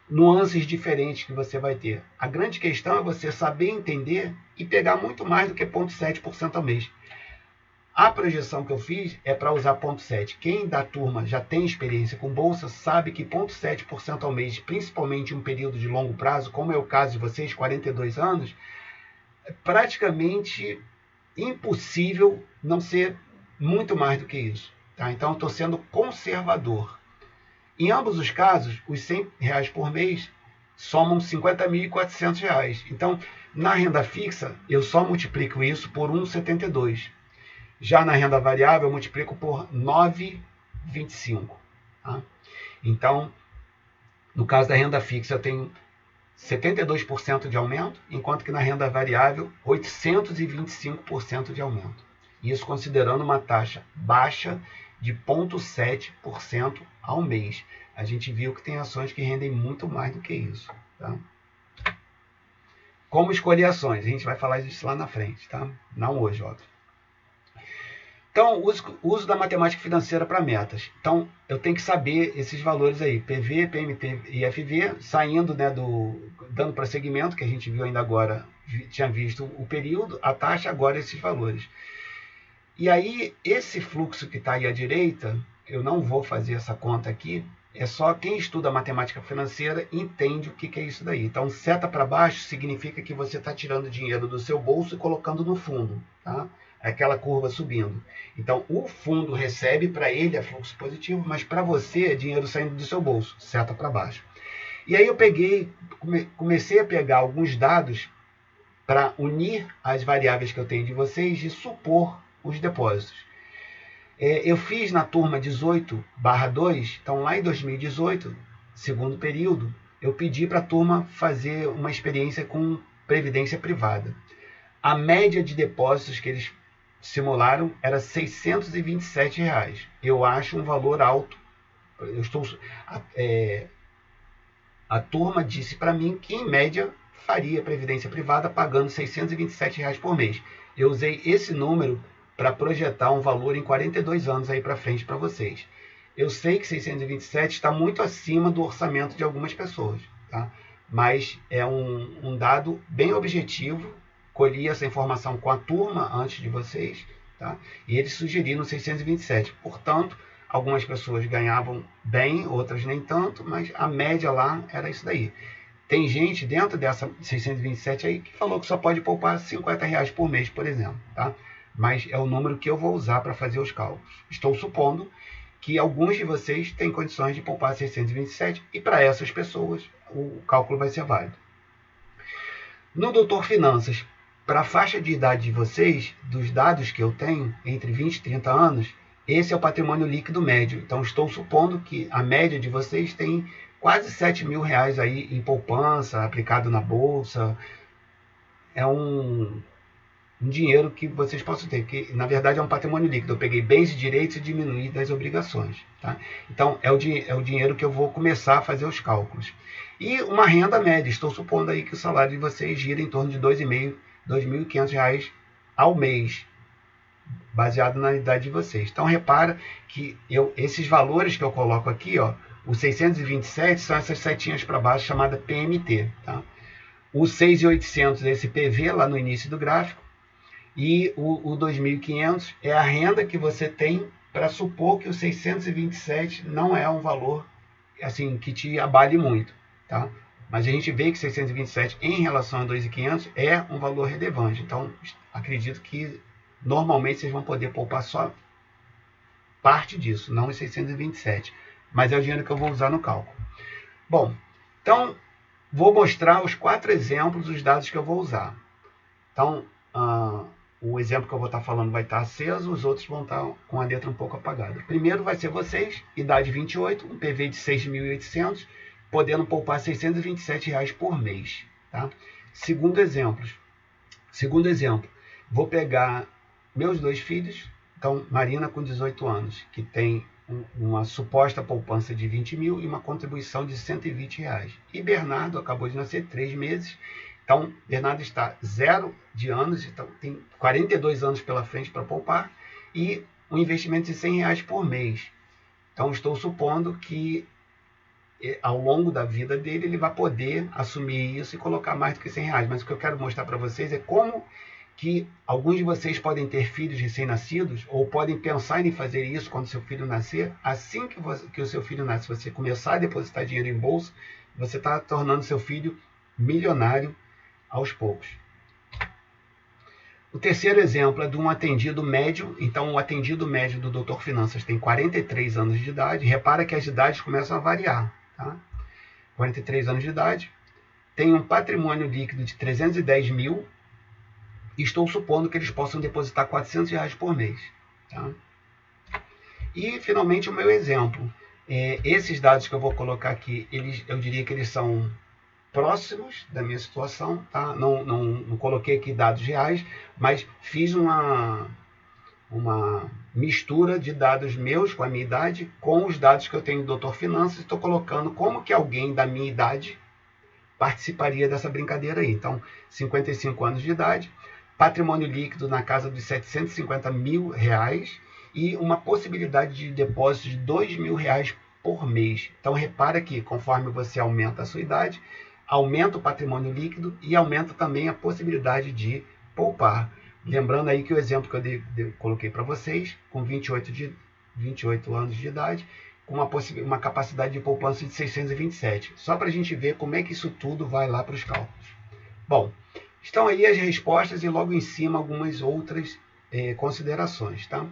nuances diferentes que você vai ter. A grande questão é você saber entender e pegar muito mais do que 0,7% ao mês. A projeção que eu fiz é para usar 0,7%. Quem da turma já tem experiência com bolsa sabe que 0,7% ao mês, principalmente em um período de longo prazo, como é o caso de vocês, 42 anos, é praticamente impossível não ser muito mais do que isso. Tá? Então, eu estou sendo conservador. Em ambos os casos, os R$100 por mês somam R$50.400. Então, na renda fixa, eu só multiplico isso por 1,72. Já na renda variável, eu multiplico por 9,25. Tá? Então, no caso da renda fixa, eu tenho 72% de aumento, enquanto que na renda variável, 825% de aumento. Isso considerando uma taxa baixa de 0,7% ao mês. A gente viu que tem ações que rendem muito mais do que isso. Tá? Como escolher ações? A gente vai falar disso lá na frente, tá? Não hoje, óbvio. Então, uso da matemática financeira para metas. Então, eu tenho que saber esses valores aí, PV, PMT e FV, saindo, né, dando prosseguimento, que a gente viu ainda agora, tinha visto o período, a taxa, agora esses valores. E aí, esse fluxo que está aí à direita, eu não vou fazer essa conta aqui, é só quem estuda matemática financeira entende o que é isso daí. Então, seta para baixo significa que você está tirando dinheiro do seu bolso e colocando no fundo, tá? Aquela curva subindo. Então, o fundo recebe, para ele é fluxo positivo, mas para você é dinheiro saindo do seu bolso, seta para baixo. E aí eu comecei a pegar alguns dados para unir as variáveis que eu tenho de vocês e supor os depósitos. Eu fiz na turma 18/2, então lá em 2018, segundo período, eu pedi para a turma fazer uma experiência com previdência privada. A média de depósitos que eles simularam era R$627. Eu acho um valor alto. A turma disse para mim que, em média, faria previdência privada pagando R$627 por mês. Eu usei esse número para projetar um valor em 42 anos aí para frente para vocês. Eu sei que 627 está muito acima do orçamento de algumas pessoas, tá? Mas é um dado bem objetivo. Colhi essa informação com a turma antes de vocês, tá? E eles sugeriram 627. Portanto, algumas pessoas ganhavam bem, outras nem tanto, mas a média lá era isso daí. Tem gente dentro dessa 627 aí que falou que só pode poupar R$50 por mês, por exemplo, tá? Mas é o número que eu vou usar para fazer os cálculos. Estou supondo que alguns de vocês têm condições de poupar 627 e para essas pessoas o cálculo vai ser válido. No Doutor Finanças, para a faixa de idade de vocês, dos dados que eu tenho, entre 20 e 30 anos, esse é o patrimônio líquido médio. Então, estou supondo que a média de vocês tem quase R$7 mil aí em poupança, aplicado na bolsa. É um dinheiro que vocês possam ter, que na verdade é um patrimônio líquido. Eu peguei bens e direitos e diminuí das obrigações. Tá? Então, é o dinheiro que eu vou começar a fazer os cálculos. E uma renda média. Estou supondo aí que o salário de vocês gira em torno de R$2.500 ao mês. baseado na idade de vocês. Então, repara que esses valores que eu coloco aqui, ó, os 627 são essas setinhas para baixo, chamada PMT. Tá? O 6.800 é esse PV lá no início do gráfico. E o 2.500 é a renda que você tem para supor que o 627 não é um valor assim que te abale muito. Tá? Mas a gente vê que 627 em relação a 2.500 é um valor relevante. Então, acredito que normalmente vocês vão poder poupar só parte disso, não os 627. Mas é o dinheiro que eu vou usar no cálculo. Bom, então vou mostrar os 4 exemplos dos dados que eu vou usar. Então, o exemplo que eu vou estar falando vai estar aceso, os outros vão estar com a letra um pouco apagada. Primeiro vai ser vocês, idade 28, um PV de 6.800, podendo poupar R$ 627 por mês. Tá? Segundo exemplo, vou pegar meus 2 filhos, então Marina com 18 anos, que tem uma suposta poupança de 20 mil e uma contribuição de R$ 120. E Bernardo acabou de nascer, 3 meses, então Bernardo está 0 de anos, então tem 42 anos pela frente para poupar e um investimento de R$ 100 por mês. Então estou supondo que ao longo da vida dele ele vai poder assumir isso e colocar mais do que R$ 100. Mas o que eu quero mostrar para vocês é como que alguns de vocês podem ter filhos recém-nascidos ou podem pensar em fazer isso quando seu filho nascer. Assim que o seu filho nasce, você começar a depositar dinheiro em bolsa, você está tornando seu filho milionário aos poucos. O terceiro exemplo é de um atendido médio. Então, o atendido médio do Dr. Finanças tem 43 anos de idade. Repara que as idades começam a variar. Tá? 43 anos de idade. Tem um patrimônio líquido de 310 mil. Estou supondo que eles possam depositar R$ 400 por mês. Tá? E, finalmente, o meu exemplo. Esses dados que eu vou colocar aqui, eu diria que eles são próximos da minha situação. Tá? Não coloquei aqui dados reais, mas fiz uma mistura de dados meus com a minha idade com os dados que eu tenho do Dr. Finanças. Estou colocando como que alguém da minha idade participaria dessa brincadeira aí. Então, 55 anos de idade, patrimônio líquido na casa dos R$ 750 mil e uma possibilidade de depósito de R$ 2.000 por mês. Então, repara que conforme você aumenta a sua idade, aumenta o patrimônio líquido e aumenta também a possibilidade de poupar. Lembrando aí que o exemplo que eu coloquei para vocês, com 28 anos de idade, com uma capacidade de poupança de 627. Só para a gente ver como é que isso tudo vai lá para os cálculos. Bom, estão aí as respostas e logo em cima algumas outras considerações. Tá?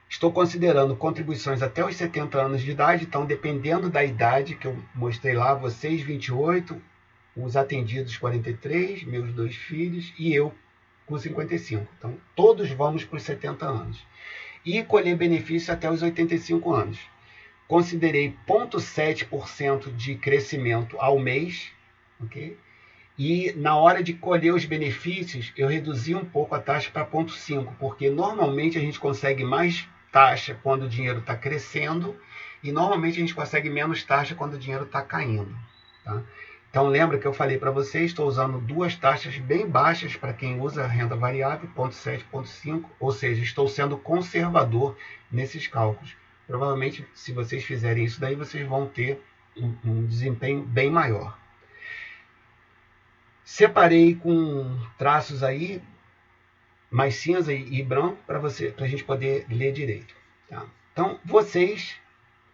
Estou considerando contribuições até os 70 anos de idade, então dependendo da idade que eu mostrei lá, vocês 28, os atendidos 43, meus 2 filhos e eu com 55. Então todos vamos para os 70 anos. E colher benefício até os 85 anos. Considerei 0,7% de crescimento ao mês, ok? E na hora de colher os benefícios, eu reduzi um pouco a taxa para 0,5%, porque normalmente a gente consegue mais taxa quando o dinheiro está crescendo e normalmente a gente consegue menos taxa quando o dinheiro está caindo. Tá? Então lembra que eu falei para vocês, estou usando 2 taxas bem baixas para quem usa renda variável, 0,7 e 0,5, ou seja, estou sendo conservador nesses cálculos. Provavelmente, se vocês fizerem isso daí, vocês vão ter um desempenho bem maior. Separei com traços aí, mais cinza e branco, para a gente poder ler direito. Tá? Então, vocês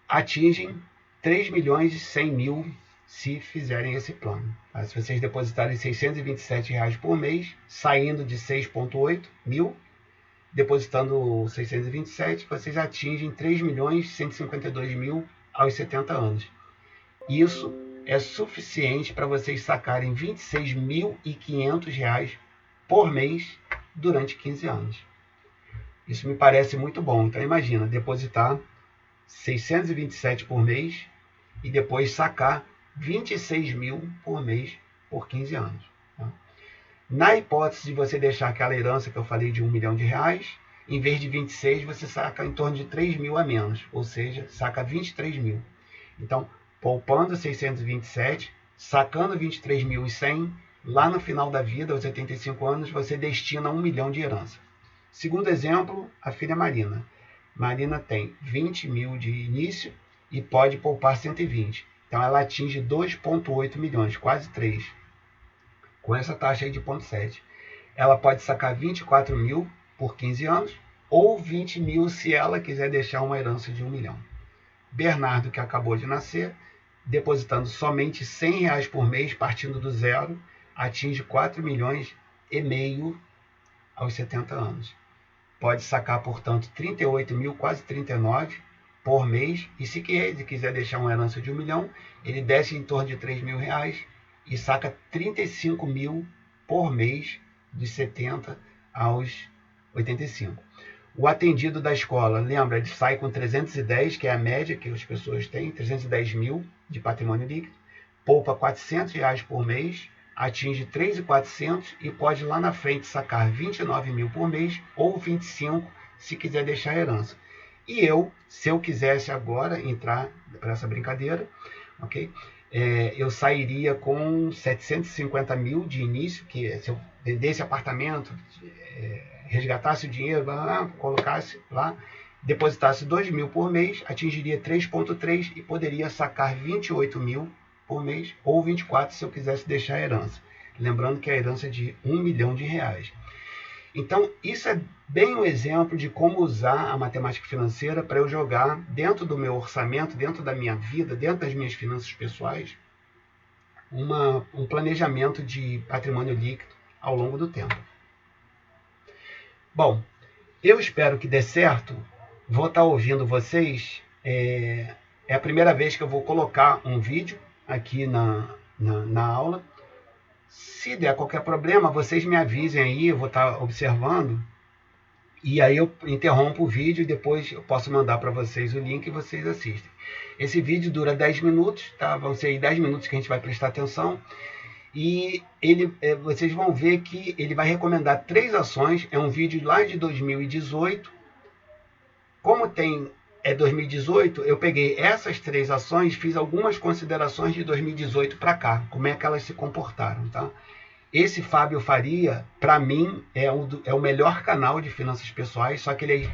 atingem 3.100.000 se fizerem esse plano. Tá? Se vocês depositarem R$ 627 por mês, saindo de 6,8 mil, depositando 627, vocês atingem 3.152.000 aos 70 anos. Isso é suficiente para vocês sacarem R$ 26.500 por mês durante 15 anos. Isso me parece muito bom. Então imagina, depositar 627 por mês e depois sacar 26 mil por mês por 15 anos. Tá? Na hipótese de você deixar aquela herança que eu falei de R$1 milhão, em vez de 26, você saca em torno de 3 mil a menos, ou seja, saca 23 mil. Então, poupando 627, sacando 23.100, lá no final da vida, aos 85 anos, você destina 1 milhão de herança. Segundo exemplo, a filha Marina. Marina tem 20 mil de início e pode poupar 120. Então ela atinge 2,8 milhões, quase 3, com essa taxa aí de 0,7. Ela pode sacar 24 mil por 15 anos ou 20 mil se ela quiser deixar uma herança de 1 milhão. Bernardo, que acabou de nascer, depositando somente R$100 por mês, partindo do zero, atinge 4 milhões e meio aos 70 anos. Pode sacar, portanto, 38 mil, quase 39 por mês, e se ele quiser deixar uma herança de 1 milhão, ele desce em torno de R$3.000 e saca 35 mil por mês, dos 70 aos 85. O atendido da escola, lembra, ele sai com 310, que é a média que as pessoas têm, 310 mil de patrimônio líquido, poupa R$400 por mês, atinge 3.400 e pode lá na frente sacar 29 mil por mês ou 25 se quiser deixar a herança. E eu, se eu quisesse agora entrar para essa brincadeira, ok? Eu sairia com 750 mil de início, que se eu vendesse apartamento, resgatasse o dinheiro, colocasse lá, depositasse 2 mil por mês, atingiria 3,3 e poderia sacar 28 mil por mês, ou 24 se eu quisesse deixar a herança. Lembrando que a herança é de R$1 milhão. Então, isso é bem um exemplo de como usar a matemática financeira para eu jogar dentro do meu orçamento, dentro da minha vida, dentro das minhas finanças pessoais, um planejamento de patrimônio líquido ao longo do tempo. Bom, eu espero que dê certo. Vou estar ouvindo vocês. É a primeira vez que eu vou colocar um vídeo aqui na aula. Se der qualquer problema, vocês me avisem aí, eu vou estar observando. E aí eu interrompo o vídeo e depois eu posso mandar para vocês o link e vocês assistem. Esse vídeo dura 10 minutos, tá? Vão ser aí 10 minutos que a gente vai prestar atenção. E vocês vão ver que ele vai recomendar 3 ações. É um vídeo lá de 2018. Como é 2018, eu peguei essas 3 ações, fiz algumas considerações de 2018 para cá, como é que elas se comportaram, tá? Esse Fábio Faria, para mim, é o melhor canal de finanças pessoais, só que ele é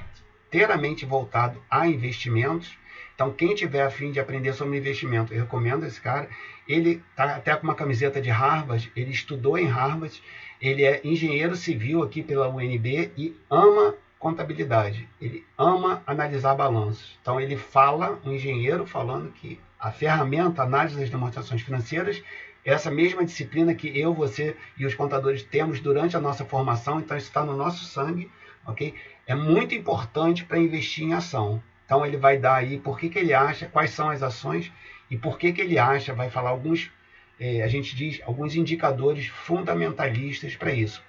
inteiramente voltado a investimentos. Então, quem tiver a fim de aprender sobre investimento, eu recomendo esse cara. Ele está até com uma camiseta de Harvard, ele estudou em Harvard, ele é engenheiro civil aqui pela UNB e ama contabilidade, ele ama analisar balanços. Então, ele fala, um engenheiro falando que a ferramenta, análise das demonstrações financeiras, é essa mesma disciplina que eu, você e os contadores temos durante a nossa formação, então isso está no nosso sangue, ok? É muito importante para investir em ação. Então ele vai dar aí por que ele acha, quais são as ações e por que ele acha, vai falar alguns, a gente diz, alguns indicadores fundamentalistas para isso.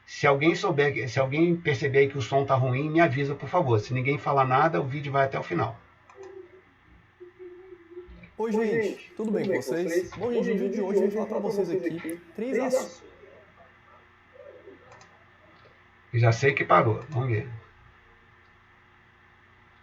Se alguém perceber que o som está ruim, me avisa, por favor. Se ninguém falar nada, o vídeo vai até o final. Oi, gente, tudo bem com vocês? Bom, gente, no vídeo de hoje eu vou falar para vocês aqui 3 ações. Eu já sei que parou, vamos ver.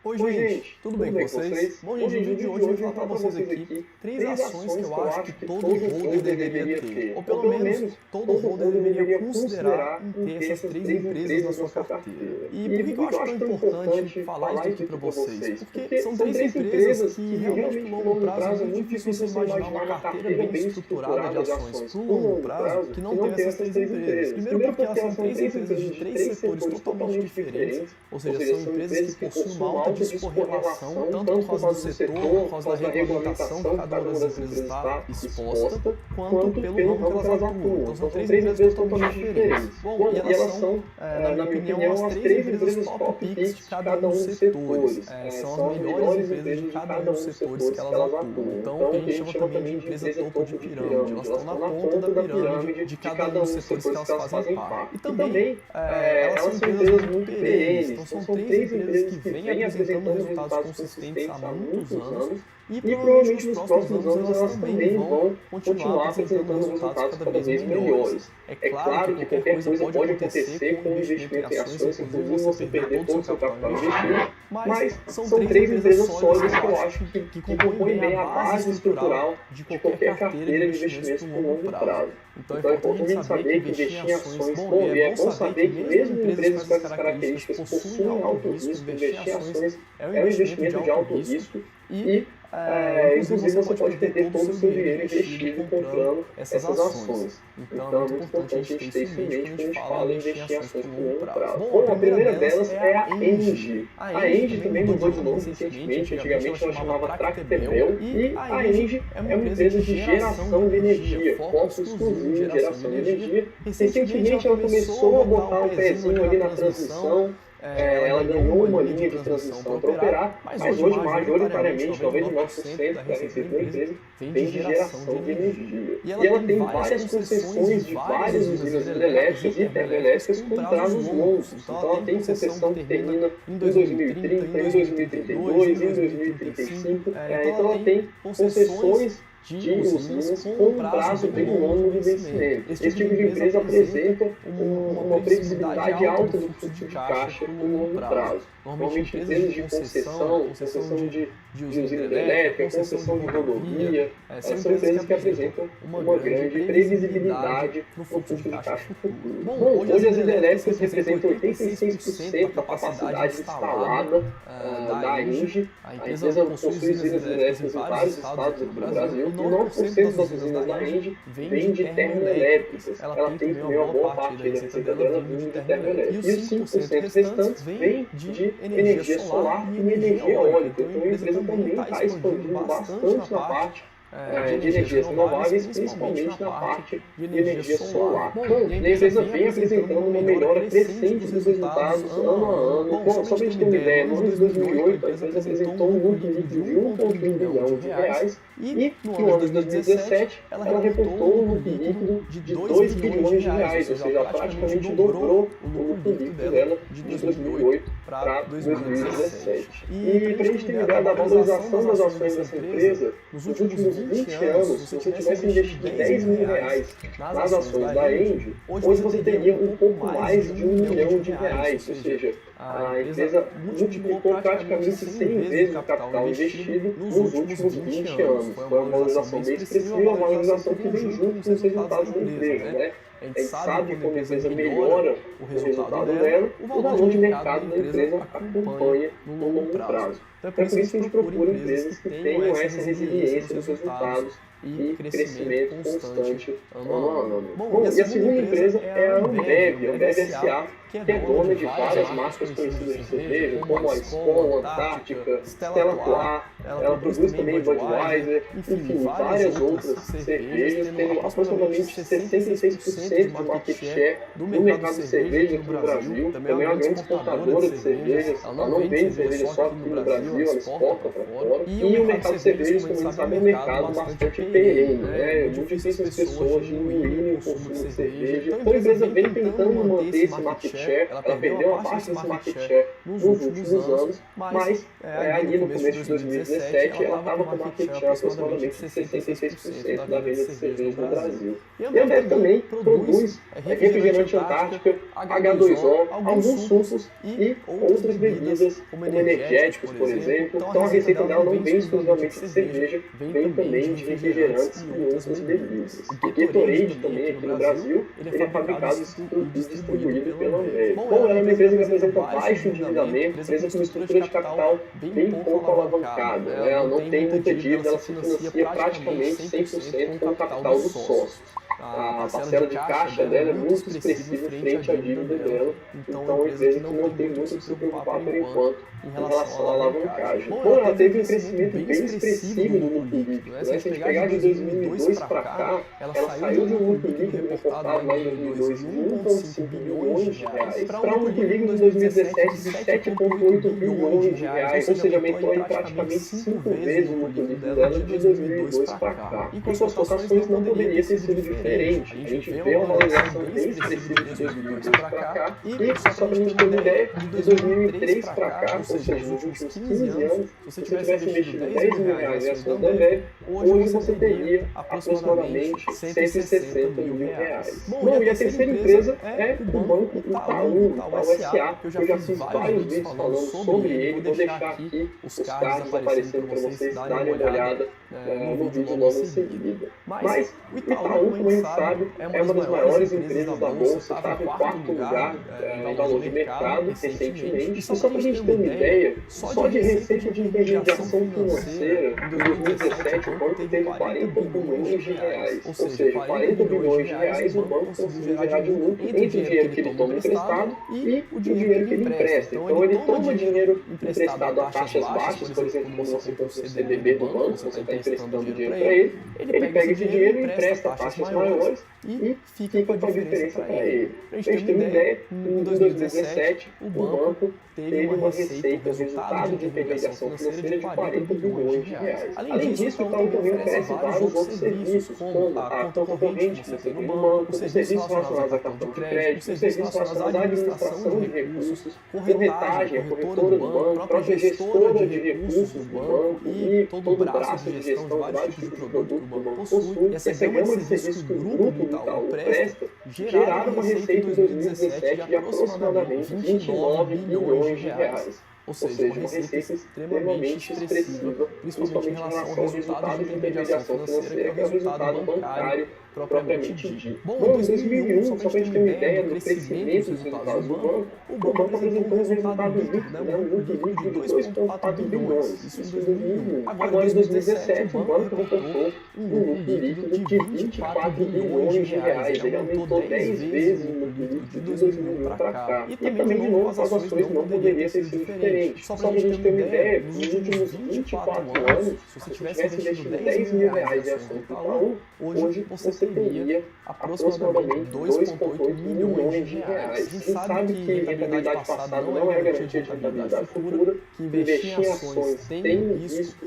Oi, gente, tudo bem com vocês? Bom, gente, no vídeo de hoje eu vou falar para vocês aqui 3 ações que eu acho que todo holder deveria ter, ou pelo menos todo holder deveria considerar em ter essas 3 empresas na sua carteira. E por que eu acho tão importante falar isso aqui para vocês? Porque são 3 empresas que realmente, por longo prazo, é muito difícil você imaginar uma carteira bem estruturada de ações por longo prazo que não tem essas 3 empresas. Primeiro porque elas são 3 empresas de 3 setores totalmente diferentes, ou seja, são empresas que possuem uma alta discorrelação, tanto por causa do setor, por causa da regulamentação que cada uma das empresas está exposta, quanto pelo ramo que elas atuam. Então são 3 empresas totalmente diferentes. Bom, e elas são, na minha opinião, as 3 empresas top picks de cada um dos setores. São as melhores empresas de cada um dos setores que elas atuam. Então, a gente chama também de empresa topo de pirâmide. Elas estão na ponta da pirâmide de cada um dos setores que elas fazem parte. E também, elas são empresas muito perenes. Então, são 3 empresas que vêm apresentando resultados consistentes há muitos anos e provavelmente nos próximos anos elas também vão continuar apresentando resultados cada vez melhores. É claro que qualquer coisa pode acontecer com o investimento em ações, inclusive você perder todo o seu capital investido, mas são três empresas sólidas que eu acho que compõem bem a base estrutural de qualquer carteira de investimentos por longo prazo. Então é importante saber que investir em ações, bom, e é bom saber que mesmo empresas com essas características possuem alto risco, investir em ações é um investimento de alto risco e inclusive você pode perder todo o seu dinheiro investido comprando essas ações. Então é muito importante a gente ter isso em mente quando a gente fala em investir em ações por longo prazo. Bom, a primeira delas é a Engie. A Engie também mudou de nome recentemente, antigamente ela chamava Tractebel, e a Engie é uma empresa de geração de energia, foco exclusivo em geração de energia. Recentemente ela começou a botar um pezinho ali na transmissão. Ela ganhou uma linha de transmissão para operar, mas hoje, majoritariamente, 99% da receita da empresa vem de geração de energia. E ela tem várias concessões de várias usinas hidrelétricas e termoelétricas com prazos longos. Então ela tem concessão que termina em 2030, em 2032, em 2035. Então ela tem concessões de usinas com um prazo bem longo de vencimento. Esse tipo de empresa apresenta uma previsibilidade alta do fluxo de caixa por longo prazo. Normalmente empresas de concessão de usina hidrelétrica, concessão de rodovia, são empresas que apresentam uma grande previsibilidade no fluxo de caixa futuro. Bom, hoje as hidrelétricas representam 86% da capacidade instalada da Engie. A empresa possui usinas elétricas em vários estados aqui no Brasil, e 9% das usinas da Engie vêm de termoelétricas. Ela tem também uma boa parte da receita dela vindo de termoelétricas. E os 5% restantes vêm de energia solar e energia eólica. Então a empresa também está expandindo bastante na parte de energias renováveis, principalmente na parte de energia solar. Bom, e a empresa vem apresentando uma melhora crescente dos resultados ano a ano. Bom, só para a gente ter uma ideia, no ano de 2008 a empresa apresentou um lucro líquido de 1,1 bilhão de reais e no ano de 2017 ela reportou um lucro líquido de 2 bilhões de reais, ou seja, ela praticamente dobrou o lucro líquido dela de 2008 para 2017. E para a gente ter uma ideia da valorização das ações dessa empresa, nos últimos 20 anos, se você tivesse investido 10 mil reais nas ações da Engie, hoje você teria um pouco mais de 1 milhão de reais, ou seja, a empresa multiplicou praticamente 100 vezes o capital investido nos últimos 20 anos. Foi uma valorização bem expressiva, uma valorização que vem junto com os resultados da empresa, né? A gente sabe que quando a empresa melhora o resultado dela, o valor de mercado da empresa acompanha no longo prazo. Então é por isso que a gente procura empresas que tenham essa resiliência nos resultados e crescimento constante ano a ano. Bom, e a segunda empresa é a Ambev, a Ambev S.A., que é dona de várias marcas conhecidas de cerveja, como a Skol, Antártica, Stella Artois, ela produz também Budweiser, enfim, várias outras cervejas, tendo aproximadamente 66% de market share do mercado de cerveja aqui no Brasil. Também é uma grande exportadora de cervejas, ela não vende cerveja só aqui no Brasil, ela exporta para fora. E o mercado de cervejas, como a gente sabe, é um mercado bastante perene, né? É muito difícil as pessoas diminuírem o consumo de cerveja. Então a empresa vem tentando manter esse market share, ela perdeu uma parte desse market share nos últimos anos, mas ali no começo de 2017 ela estava com market share aproximadamente de 66% da venda de cerveja no Brasil. E a Ambev também produz refrigerante Antártica, H2O, alguns sucos e outras bebidas, como energéticos, por exemplo. Então a receita dela não vem exclusivamente de cerveja, vem também de refrigerantes e outras bebidas. O Gatorade também aqui no Brasil, ele é fabricado e distribuído pela Ambev. Bom, ela é uma empresa que apresenta baixo endividamento, empresa com estrutura de capital bem pouco alavancada. Ela não tem muita dívida, ela se financia praticamente 100% com o capital dos sócios. A parcela de caixa dela é muito expressiva frente à dívida dela, então é uma empresa que não tem muito o que se preocupar por enquanto em relação à alavancagem. Bom, ela teve um crescimento bem expressivo do lucro líquido, né? Se a gente pegar de 2002 para cá, ela saiu de um lucro líquido reportado lá em 2002 de 1,5 bilhões de reais para um lucro líquido em 2017 de 7,8 bilhões de reais, ou seja, aumentou em praticamente 5 vezes o lucro líquido dela de 2002 para cá. E com suas cotações não poderia ter sido diferente. diferente. A gente vê uma valorização bem expressiva de 2002 para cá, e só para a gente ter uma ideia, de 2003 para cá, ou seja, nos últimos 15 anos, se você tivesse investido R$10.000 em ações da Ambev, hoje você teria aproximadamente R$160.000. Bom, e a terceira empresa é o Banco Itaú, Itaú S.A., que eu já fiz vários vídeos falando sobre ele. Vou deixar aqui os cards aparecendo para vocês darem uma olhada no vídeo logo em seguida. Mas o Itaú, como a gente sabe, é uma das maiores empresas da Bolsa, estava em quarto lugar em valor de mercado recentemente. E só para a gente ter uma ideia, só de receita de intermediação financeira, em 2017 o banco teve 40 bilhões de reais. Ou seja, 40 bilhões de reais o banco conseguiu gerar de lucro entre o dinheiro que ele toma emprestado e o dinheiro que ele empresta. Então ele toma dinheiro emprestado a taxas baixas, por exemplo, quando você compra o CDB do banco, você está emprestando dinheiro para ele, ele pega esse dinheiro e empresta a taxas maiores e fica com a diferença para ele. Para a gente ter uma ideia, em 2017 o banco teve uma receita, resultado de intermediação financeira de 40 bilhões de reais. Além disso, o Itaú também oferece vários outros serviços, como a conta corrente que você tem no banco, os serviços relacionados a cartão de crédito, os serviços relacionados à administração de recursos, corretagem, a corretora do banco, própria gestora de recursos do banco e todo o braço de gestão de vários tipos de produtos que o banco possui. E essa gama de serviços que o grupo Itaú presta geraram uma receita em 2017 de aproximadamente 29 bilhões de reais. Ou seja, uma receita extremamente expressiva, principalmente em relação ao resultado de intermediação financeira, que é o resultado bancário propriamente dito. Bom, em 2001, só para a gente ter uma ideia do crescimento dos resultados do banco, o banco apresentou um resultado líquido, um lucro líquido de 2,4 bilhões, isso em 2001. Agora, em 2017, o banco reportou um lucro líquido de 24 bilhões de reais, ele aumentou 10 vezes o lucro líquido de 2001 para cá. E também, de novo, as ações não poderiam ter sido diferentes. Só para a gente ter uma ideia, nos últimos 24 anos, se você tivesse investido R$10.000 em ações do Itaú, hoje você teria aproximadamente 2,8 milhões de reais. A gente sabe que a rentabilidade passada não é garantia de rentabilidade futura, que investir em ações tem um risco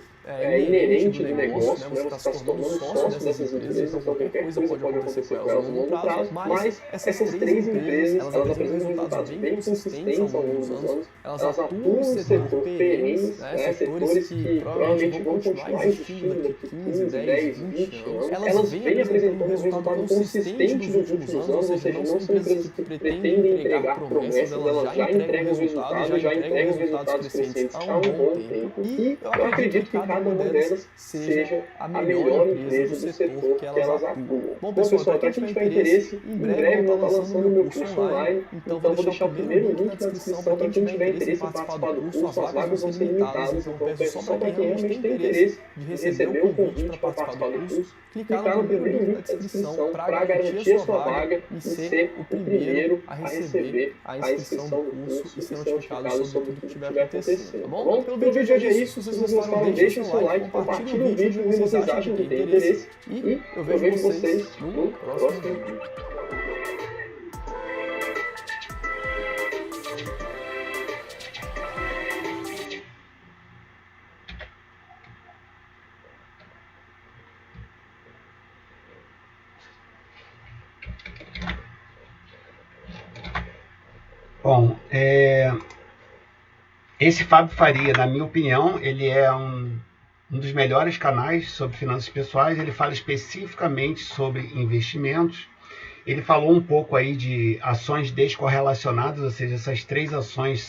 inerente do negócio, né? Você está se tornando sócio dessas empresas, então qualquer coisa pode acontecer com elas no longo prazo, mas essas três empresas, elas apresentam resultados bem consistentes ao longo dos anos, elas atuam no setor perene, setores que provavelmente vão continuar existindo daqui 15, 10, 20 anos, elas vêm apresentando um resultado consistente nos últimos anos, ou seja, não são empresas que pretendem entregar promessas, elas já entregam resultados, já entregam resultados crescentes há um bom tempo, e eu acredito que cada uma delas seja a melhor empresa do setor que elas atuam. Bom, pessoal, para quem tiver interesse, em breve eu vou estar lançando o meu curso online, então vou deixar o primeiro link na descrição para quem tiver interesse em participar do curso. As vagas vão ser limitadas, então eu peço só para quem realmente tem interesse de receber o convite para participar do curso, clicar no primeiro link na descrição para garantir a sua vaga e ser o primeiro a receber a inscrição do curso e ser notificado sobre tudo que estiver acontecendo, tá bom? Pelo vídeo de hoje é isso. Se vocês gostaram, deixem seu like, compartilhem o vídeo se vocês acham que tem interesse e eu vejo vocês no próximo vídeo. Bom, esse Fábio Faria, na minha opinião, ele é um dos melhores canais sobre finanças pessoais. Ele fala especificamente sobre investimentos. Ele falou um pouco aí de ações descorrelacionadas, ou seja, essas três ações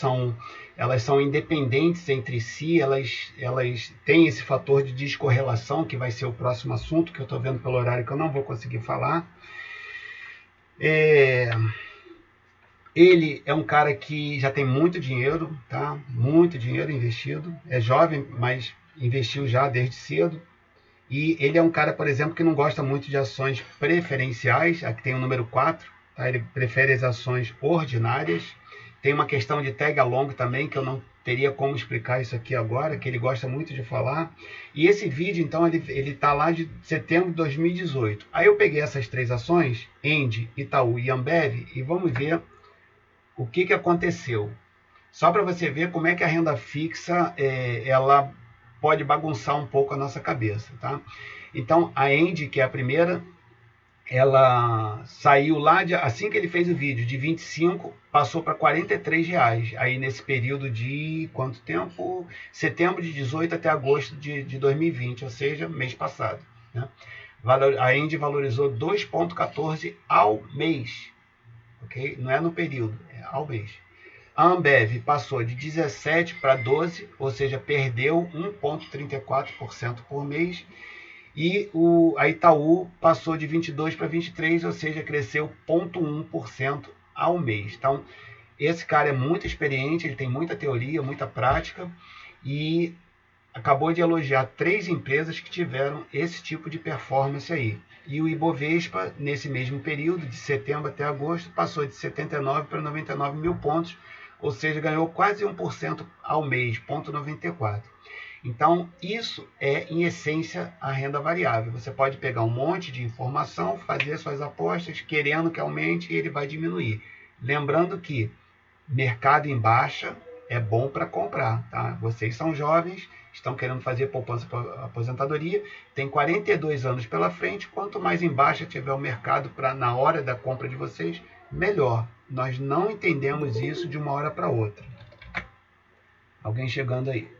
elas são independentes entre si, elas têm esse fator de descorrelação, que vai ser o próximo assunto, que eu estou vendo pelo horário que eu não vou conseguir falar. Ele é um cara que já tem muito dinheiro, tá? Muito dinheiro investido. É jovem, mas investiu já desde cedo. E ele é um cara, por exemplo, que não gosta muito de ações preferenciais. Aqui tem o número 4, tá? Ele prefere as ações ordinárias. Tem uma questão de tag along também, que eu não teria como explicar isso aqui agora, que ele gosta muito de falar. E esse vídeo, então, ele tá lá de setembro de 2018. Aí eu peguei essas três ações, Engie, Itaú e Ambev, e vamos ver o que aconteceu. Só para você ver como é que a renda fixa ela pode bagunçar um pouco a nossa cabeça, tá? Então, a Engie, que é a primeira, ela saiu lá, assim que ele fez o vídeo, de 25, passou para R$43. Aí nesse período de quanto tempo? Setembro de 18 até agosto de 2020, ou seja, mês passado. Né? A Engie valorizou 2,14 ao mês. Okay? Não é no período, é ao mês. A Ambev passou de 17 para 12, ou seja, perdeu 1,34% por mês. E a Itaú passou de 22 para 23, ou seja, cresceu 0,1% ao mês. Então, esse cara é muito experiente, ele tem muita teoria, muita prática e acabou de elogiar 3 empresas que tiveram esse tipo de performance aí. E o Ibovespa, nesse mesmo período, de setembro até agosto, passou de 79 para 99 mil pontos, ou seja, ganhou quase 1% ao mês, 0,94%. Então, isso é, em essência, a renda variável. Você pode pegar um monte de informação, fazer suas apostas, querendo que aumente e ele vai diminuir. Lembrando que mercado em baixa é bom para comprar. Tá? Vocês são jovens, estão querendo fazer poupança para aposentadoria, tem 42 anos pela frente, quanto mais em baixa tiver o mercado na hora da compra de vocês, melhor. Nós não entendemos isso de uma hora para outra. Alguém chegando aí.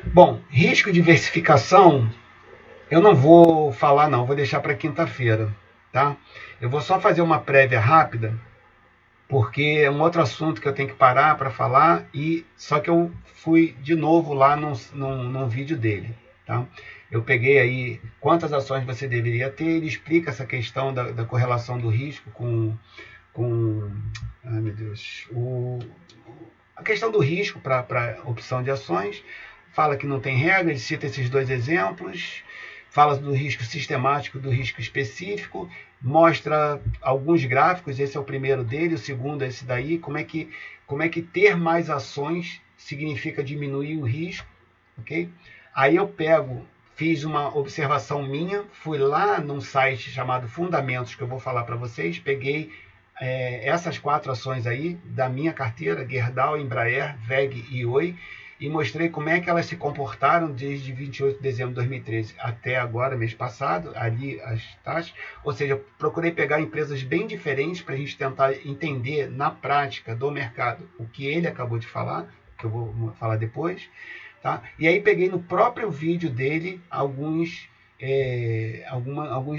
Bom, risco de diversificação, eu não vou falar não, vou deixar para quinta-feira, tá? Eu vou só fazer uma prévia rápida, porque é um outro assunto que eu tenho que parar para falar, só que eu fui de novo lá num vídeo dele, tá? Eu peguei aí quantas ações você deveria ter, ele explica essa questão da correlação do risco com ai meu Deus, a questão do risco para opção de ações. Fala que não tem regra, ele cita esses 2 exemplos, fala do risco sistemático, do risco específico, mostra alguns gráficos, esse é o primeiro dele, o segundo é esse daí, como é que ter mais ações significa diminuir o risco, ok? Aí eu fiz uma observação minha, fui lá num site chamado Fundamentos, que eu vou falar para vocês, peguei essas 4 ações aí da minha carteira, Gerdau, Embraer, WEG e Oi, e mostrei como é que elas se comportaram desde 28 de dezembro de 2013 até agora, mês passado, ali as taxas. Ou seja, procurei pegar empresas bem diferentes para a gente tentar entender na prática do mercado o que ele acabou de falar, que eu vou falar depois. Tá? E aí peguei no próprio vídeo dele alguns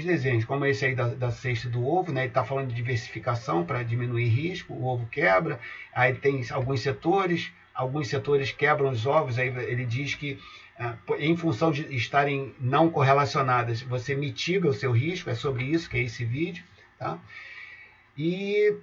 desenhos, como esse aí da cesta do ovo, né? Ele está falando de diversificação para diminuir risco, o ovo quebra, aí tem alguns setores quebram os ovos, aí ele diz que em função de estarem não correlacionadas, você mitiga o seu risco, é sobre isso que é esse vídeo, tá? E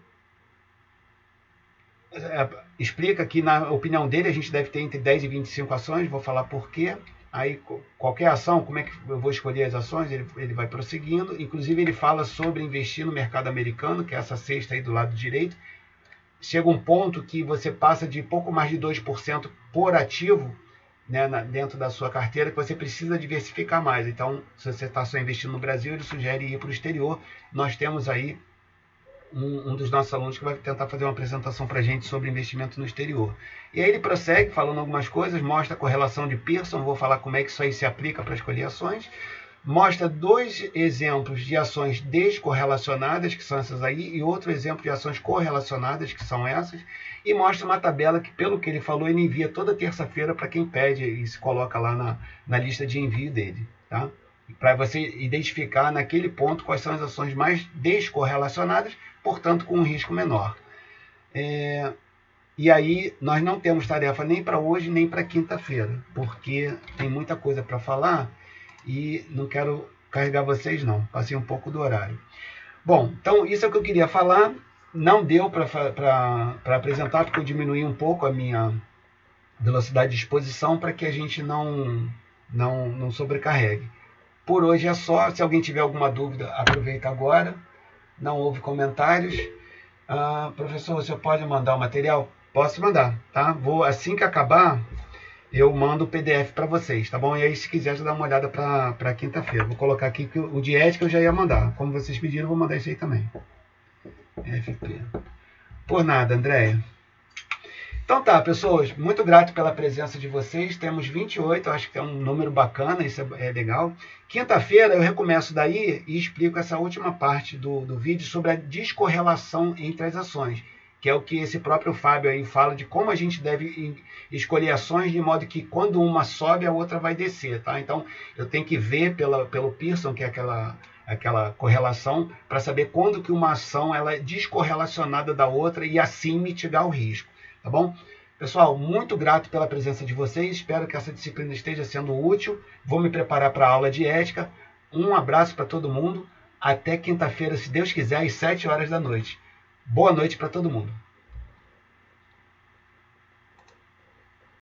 explica que, na opinião dele, a gente deve ter entre 10 e 25 ações, vou falar por quê. Aí, qualquer ação, como é que eu vou escolher as ações, ele vai prosseguindo. Inclusive, ele fala sobre investir no mercado americano, que é essa cesta aí do lado direito. Chega um ponto que você passa de pouco mais de 2% por ativo, né, dentro da sua carteira, que você precisa diversificar mais. Então, se você está só investindo no Brasil, ele sugere ir para o exterior. Nós temos aí um dos nossos alunos que vai tentar fazer uma apresentação para a gente sobre investimento no exterior. E aí ele prossegue falando algumas coisas, mostra a correlação de Pearson, vou falar como é que isso aí se aplica para escolher ações, mostra 2 exemplos de ações descorrelacionadas, que são essas aí, e outro exemplo de ações correlacionadas, que são essas, e mostra uma tabela que, pelo que ele falou, ele envia toda terça-feira para quem pede e se coloca lá na lista de envio dele, tá? Para você identificar naquele ponto quais são as ações mais descorrelacionadas, portanto com um risco menor. E aí nós não temos tarefa nem para hoje nem para quinta-feira, porque tem muita coisa para falar e não quero carregar vocês não, passei um pouco do horário. Bom, então isso é o que eu queria falar, não deu para apresentar porque eu diminuí um pouco a minha velocidade de exposição para que a gente não sobrecarregue. Por hoje é só, se alguém tiver alguma dúvida, aproveita agora, não houve comentários. Professor, você pode mandar o material? Posso mandar, tá? Assim que acabar, eu mando o PDF para vocês, tá bom? E aí, se quiser, já dá uma olhada para quinta-feira. Vou colocar aqui que o de ética eu já ia mandar. Como vocês pediram, eu vou mandar isso aí também. FP. Por nada, Andréia. Então tá, pessoas, muito grato pela presença de vocês. Temos 28, acho que é um número bacana, isso é legal. Quinta-feira eu recomeço daí e explico essa última parte do vídeo sobre a descorrelação entre as ações, que é o que esse próprio Fábio aí fala de como a gente deve escolher ações de modo que quando uma sobe, a outra vai descer, tá? Então eu tenho que ver pelo Pearson, que é aquela correlação, para saber quando que uma ação ela é descorrelacionada da outra e assim mitigar o risco. Tá bom? Pessoal, muito grato pela presença de vocês. Espero que essa disciplina esteja sendo útil. Vou me preparar para a aula de ética. Um abraço para todo mundo. Até quinta-feira, se Deus quiser, às 7 horas da noite. Boa noite para todo mundo.